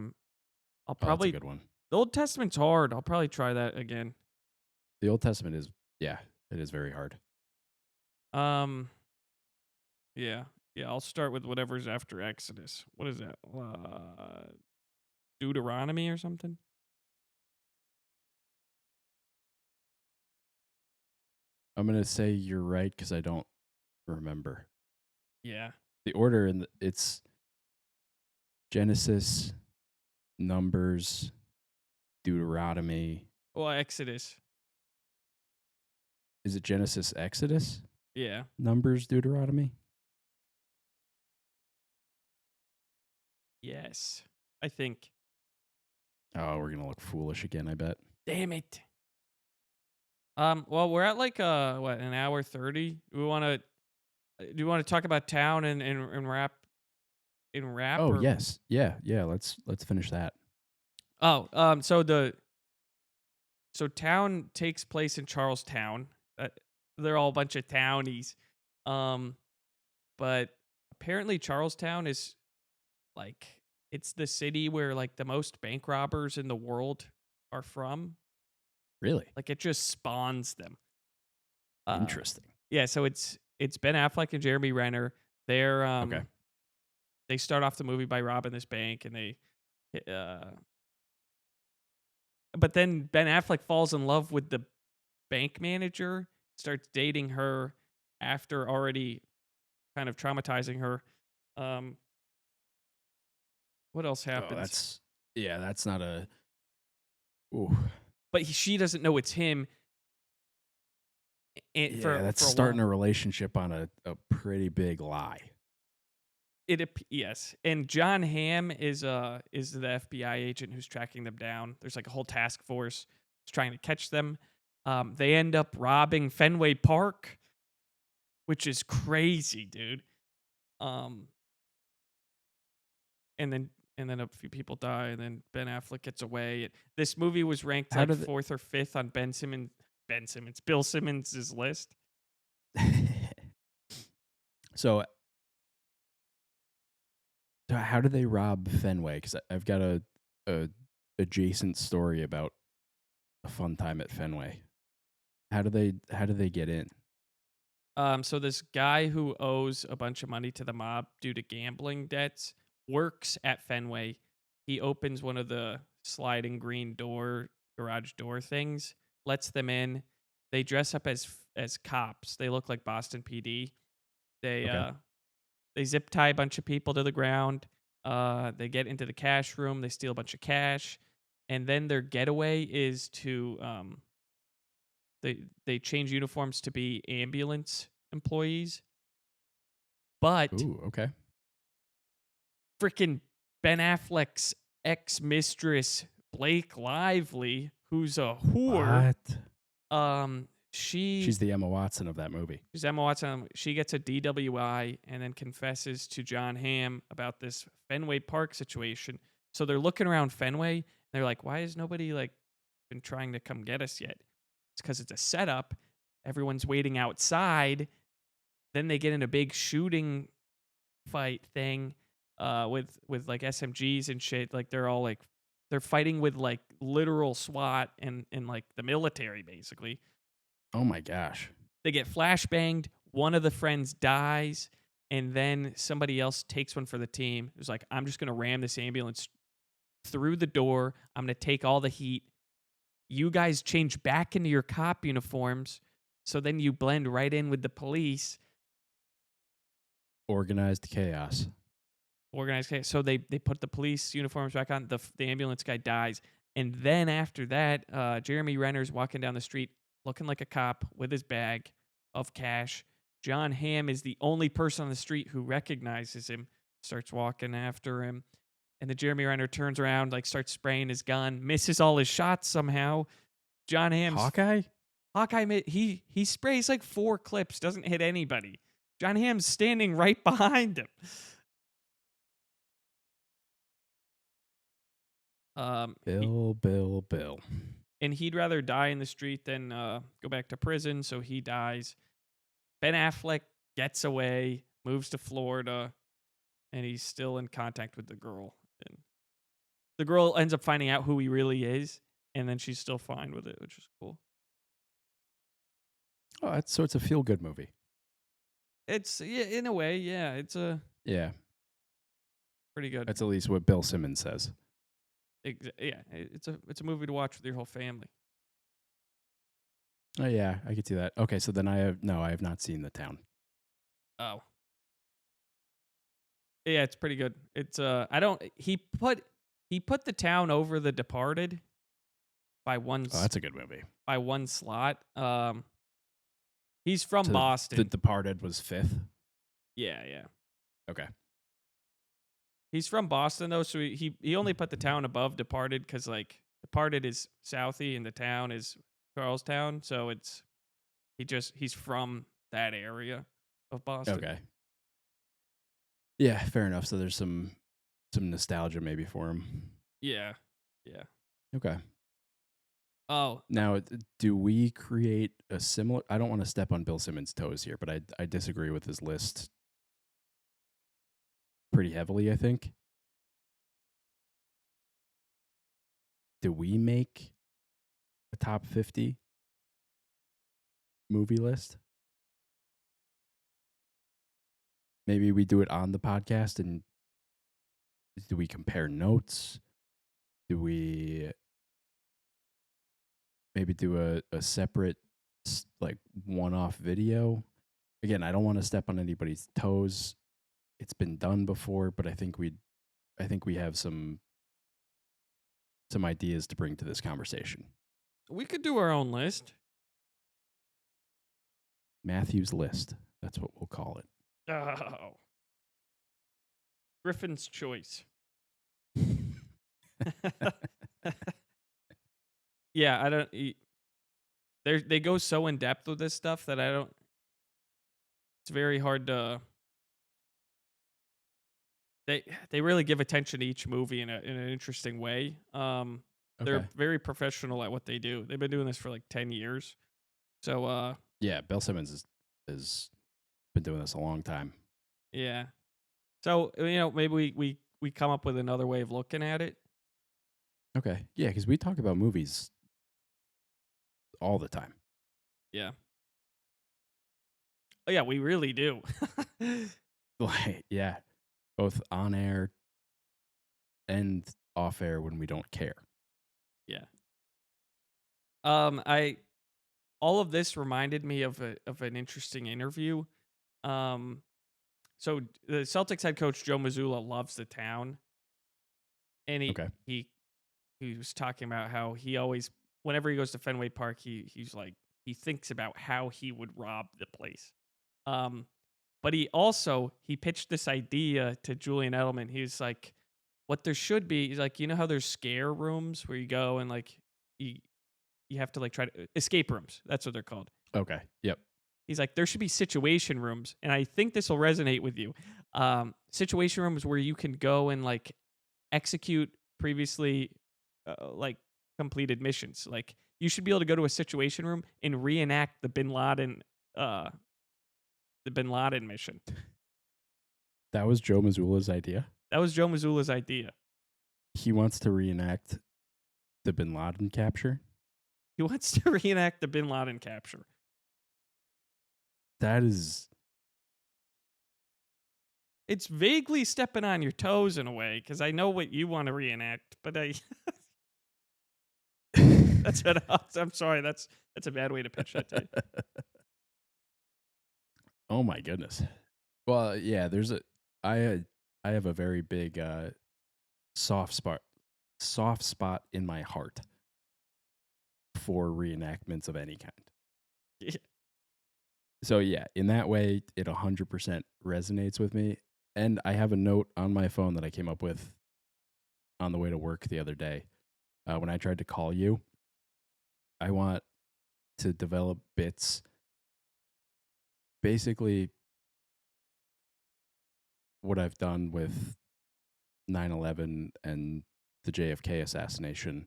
Oh, that's a probably good one. the Old Testament's hard. I'll probably try that again. The Old Testament is it is very hard. Um, yeah, yeah. I'll start with whatever's after Exodus. What is that? Deuteronomy or something? I'm gonna say you're right because I don't remember Yeah. the order, and it's Genesis, Numbers, Deuteronomy. Well, Exodus. Is it Genesis, Exodus, Yeah. Numbers, Deuteronomy? Yes. I think. Oh, we're gonna look foolish again. I bet. Damn it. Well, we're at like what, an hour 30. Do you want to talk about town and rap Oh or yes, yeah. Let's finish that. oh, so town takes place in Charlestown. They're all a bunch of townies. Um, but apparently Charlestown is like it's the city where like the most bank robbers in the world are from. Really Like it just spawns them. interesting. Yeah, so it's Ben Affleck and Jeremy Renner. They're Okay. they start off the movie by robbing this bank, and but then Ben Affleck falls in love with the bank manager, starts dating her after already kind of traumatizing her. Um, what else Oh, happens? that's not a. Ooh. But she doesn't know it's him. And Yeah, that's for a starting while. a relationship on a pretty big lie. Yes, and John Hamm is the FBI agent who's tracking them down. There's like a whole task force who's trying to catch them. They end up robbing Fenway Park, which is crazy, dude. Um, and then a few people die, and then Ben Affleck gets away. This movie was ranked How like did fourth or fifth on Bill Simmons' list. so how do they rob Fenway? Because I've got a adjacent story about a fun time at Fenway. How do they get in? So this guy who owes a bunch of money to the mob due to gambling debts works at Fenway. He opens one of the sliding green garage door things, lets them in. They dress up as cops. They look like Boston PD. They Okay. they zip tie a bunch of people to the ground. They get into the cash room. They steal a bunch of cash, and then their getaway is to they change uniforms to be ambulance employees. But Ooh, okay. freaking Ben Affleck's ex-mistress Blake Lively, who's a whore, What? She's she's the Emma Watson of that movie. Emma Watson. She gets a DWI and then confesses to John Hamm about this Fenway Park situation. So they're looking around Fenway and they're like, "Why has nobody like been trying to come get us yet?" It's because it's a setup. Everyone's waiting outside. Then they get in a big shooting fight thing with like SMGs and shit. Like they're fighting with like literal SWAT and like the military basically. Oh my gosh. They get flashbanged. One of the friends dies, and then somebody else takes one for the team. It was like, I'm just gonna ram this ambulance through the door. I'm gonna take all the heat. You guys change back into your cop uniforms, so then you blend right in with the police. Organized chaos. Organized case. So they put the police uniforms back on. The ambulance guy dies, and then after that, Jeremy Renner's walking down the street looking like a cop with his bag of cash. John Hamm is the only person on the street who recognizes him. Starts walking after him, and then Jeremy Renner turns around, like starts spraying his gun, misses all his shots somehow. John Hamm's Hawkeye? Hawkeye. He sprays like 4 clips, doesn't hit anybody. John Hamm's standing right behind him. Bill. And he'd rather die in the street than go back to prison, so he dies. Ben Affleck gets away, moves to Florida, and he's still in contact with the girl. And the girl ends up finding out who he really is, and then she's still fine with it, which is cool. Oh, so it's a feel-good movie. It's in a way, yeah. It's Yeah. Pretty good. That's at least what Bill Simmons says. Yeah, it's a movie to watch with your whole family. Oh yeah, I could see that. Okay, so then I have not seen The Town. Oh. Yeah, it's pretty good. It's he put The Town over The Departed by one Oh, that's a good movie. by one slot. He's from Boston. The Departed was 5th. Yeah. Okay. He's from Boston though, so he only put The Town above Departed because like Departed is Southie and The Town is Charlestown, so he's from that area of Boston. Okay. Yeah, fair enough. So there's some nostalgia maybe for him. Yeah. Okay. Oh. Now, do we create a similar... I don't want to step on Bill Simmons' toes here, but I disagree with his list pretty heavily, I think. Do we make a top 50 movie list? Maybe we do it on the podcast, and do we compare notes? Do we maybe do a separate, like, one-off video? Again, I don't want to step on anybody's toes. It's been done before, but I think we have some ideas to bring to this conversation. We could do our own list. Matthew's list. That's what we'll call it. Oh. Griffin's choice. Yeah, I don't. They go so in depth with this stuff that I don't. It's very hard to. They really give attention to each movie in an interesting way. They're very professional at what they do. They've been doing this for like 10 years. So yeah, Bill Simmons has been doing this a long time. Yeah. So maybe we come up with another way of looking at it. Okay. Yeah, because we talk about movies all the time. Yeah. Oh yeah, we really do. Like, yeah, both on air and off air when we don't care. Yeah. All of this reminded me of an interesting interview. So the Celtics head coach Joe Mazzula loves The Town, and he was talking about how he always, whenever he goes to Fenway Park, he's like, he thinks about how he would rob the place. But he pitched this idea to Julian Edelman. He was like, what there should be is like, how there's scare rooms where you go and like you have to like try to escape rooms. That's what they're called. Okay. Yep. He's like, there should be situation rooms, and I think this will resonate with you. Situation rooms where you can go and like execute previously like completed missions. Like you should be able to go to a situation room and reenact the Bin Laden mission. That was Joe Mazzula's idea. That was Joe Mazzula's idea. He wants to reenact the Bin Laden capture. He wants to reenact the Bin Laden capture. That is... It's vaguely stepping on your toes in a way, because I know what you want to reenact, but I'm sorry, that's a bad way to pitch that to you. Oh my goodness. Well, yeah, I have a very big soft spot in my heart for reenactments of any kind. Yeah. So yeah, in that way, it 100% resonates with me. And I have a note on my phone that I came up with on the way to work the other day when I tried to call you. I want to develop bits. Basically, what I've done with 9/11 and the JFK assassination,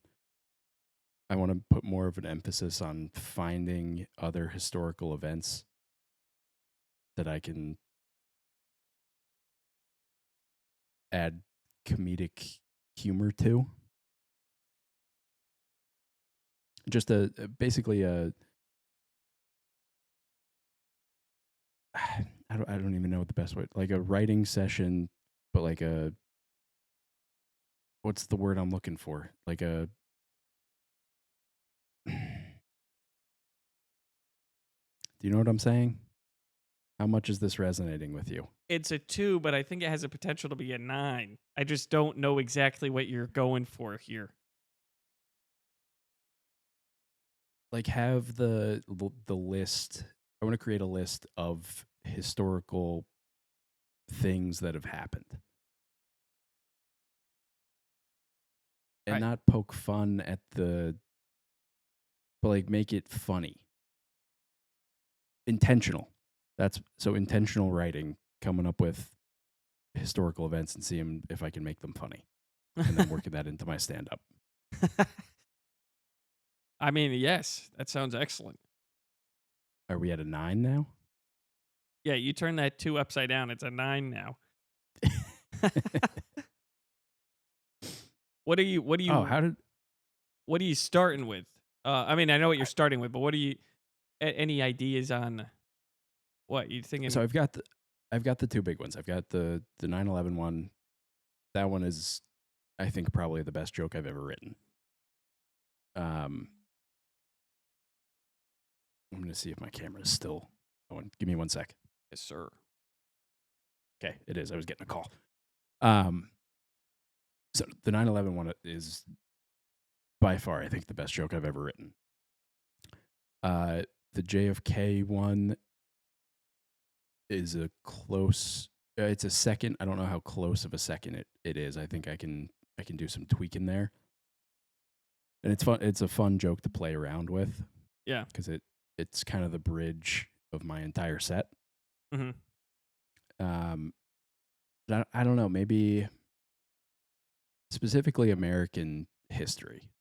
I want to put more of an emphasis on finding other historical events that I can add comedic humor to. Just basically a I don't even know what the best way, like a writing session, but like a, what's the word I'm looking for? Like a do you know what I'm saying? How much is this resonating with you? It's a 2, but I think it has a potential to be a 9. I just don't know exactly what you're going for here. Like have the list. I want to create a list of historical things that have happened. And Right. not poke fun at but like make it funny. Intentional. That's so intentional writing, coming up with historical events and seeing if I can make them funny, and then working that into my stand up. I mean, yes, that sounds excellent. Are we at a 9 now? Yeah, you turn that 2 upside down. It's a 9 now. What are you Oh, what are you starting with? I mean, I know what you're starting with, but what are you any ideas on what you thinking? so I've got the two big ones. I've got the 9/11 one. That one is, I think, probably the best joke I've ever written. I'm going to see if my camera is still going. Give me 1 sec. Yes, sir. Okay, it is. I was getting a call. So the 9/11 one is by far, I think, the best joke I've ever written. The JFK one is a close. It's a second. I don't know how close of a second it is. I think I can do some tweaking there, and it's fun. It's a fun joke to play around with. Yeah, because it's kind of the bridge of my entire set. Mm-hmm. But I don't know. Maybe specifically American history,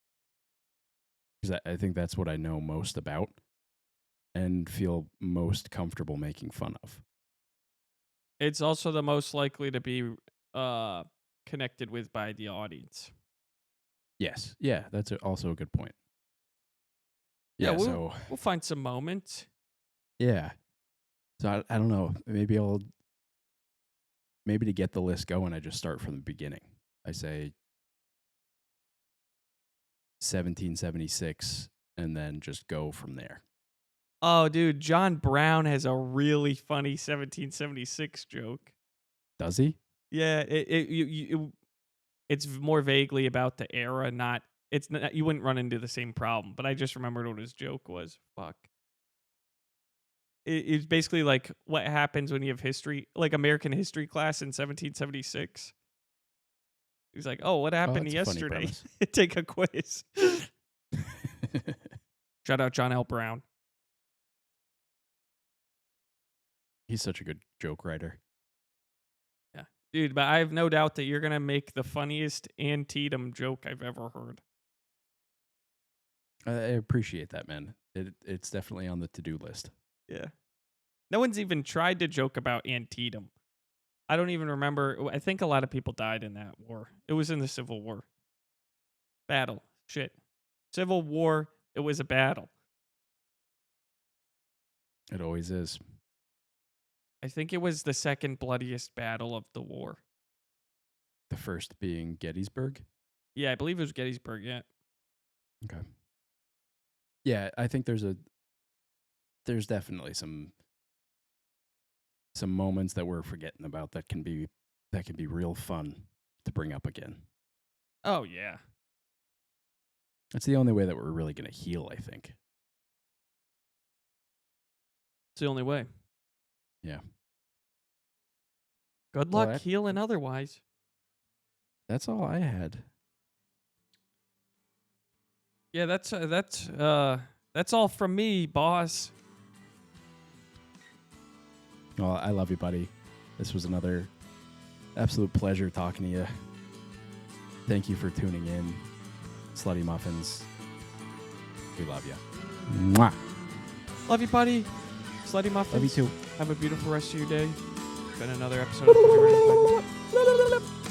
because I think that's what I know most about and feel most comfortable making fun of. It's also the most likely to be connected with by the audience. Yes. Yeah, that's also a good point. Yeah, Yeah, we'll find some moments. yeah. So I don't know. Maybe to get the list going, I just start from the beginning. I say 1776 and then just go from there. Oh, dude, John Brown has a really funny 1776 joke. Does he? Yeah, it's more vaguely about the era, not it's not, you wouldn't run into the same problem, but I just remembered what his joke was. Fuck. It's basically like what happens when you have history, like American history class in 1776. He's like, "Oh, what happened that's a funny yesterday?" premise. Take a quiz. Shout out John L. Brown. He's such a good joke writer. Yeah, dude, but I have no doubt that you're gonna make the funniest Antietam joke I've ever heard. I appreciate that, man. It's definitely on the to-do list. Yeah. No one's even tried to joke about Antietam. I don't even remember. I think a lot of people died in that war. It was in the Civil War. Battle. Shit. Civil War. It was a battle. It always is. I think it was the second bloodiest battle of the war. The first being Gettysburg. Yeah, I believe it was Gettysburg. Yeah. Okay. Yeah, I think there's definitely some moments that we're forgetting about that can be real fun to bring up again. Oh yeah. That's the only way that we're really going to heal, I think. It's the only way. Yeah. Good Well, luck healing otherwise. That's all I had. Yeah, that's all from me, boss. Well, I love you, buddy. This was another absolute pleasure talking to you. Thank you for tuning in. Slutty Muffins. We love you. Mwah. Love you, buddy. Slutty Muffins. Love you too. Have a beautiful rest of your day. Been another episode of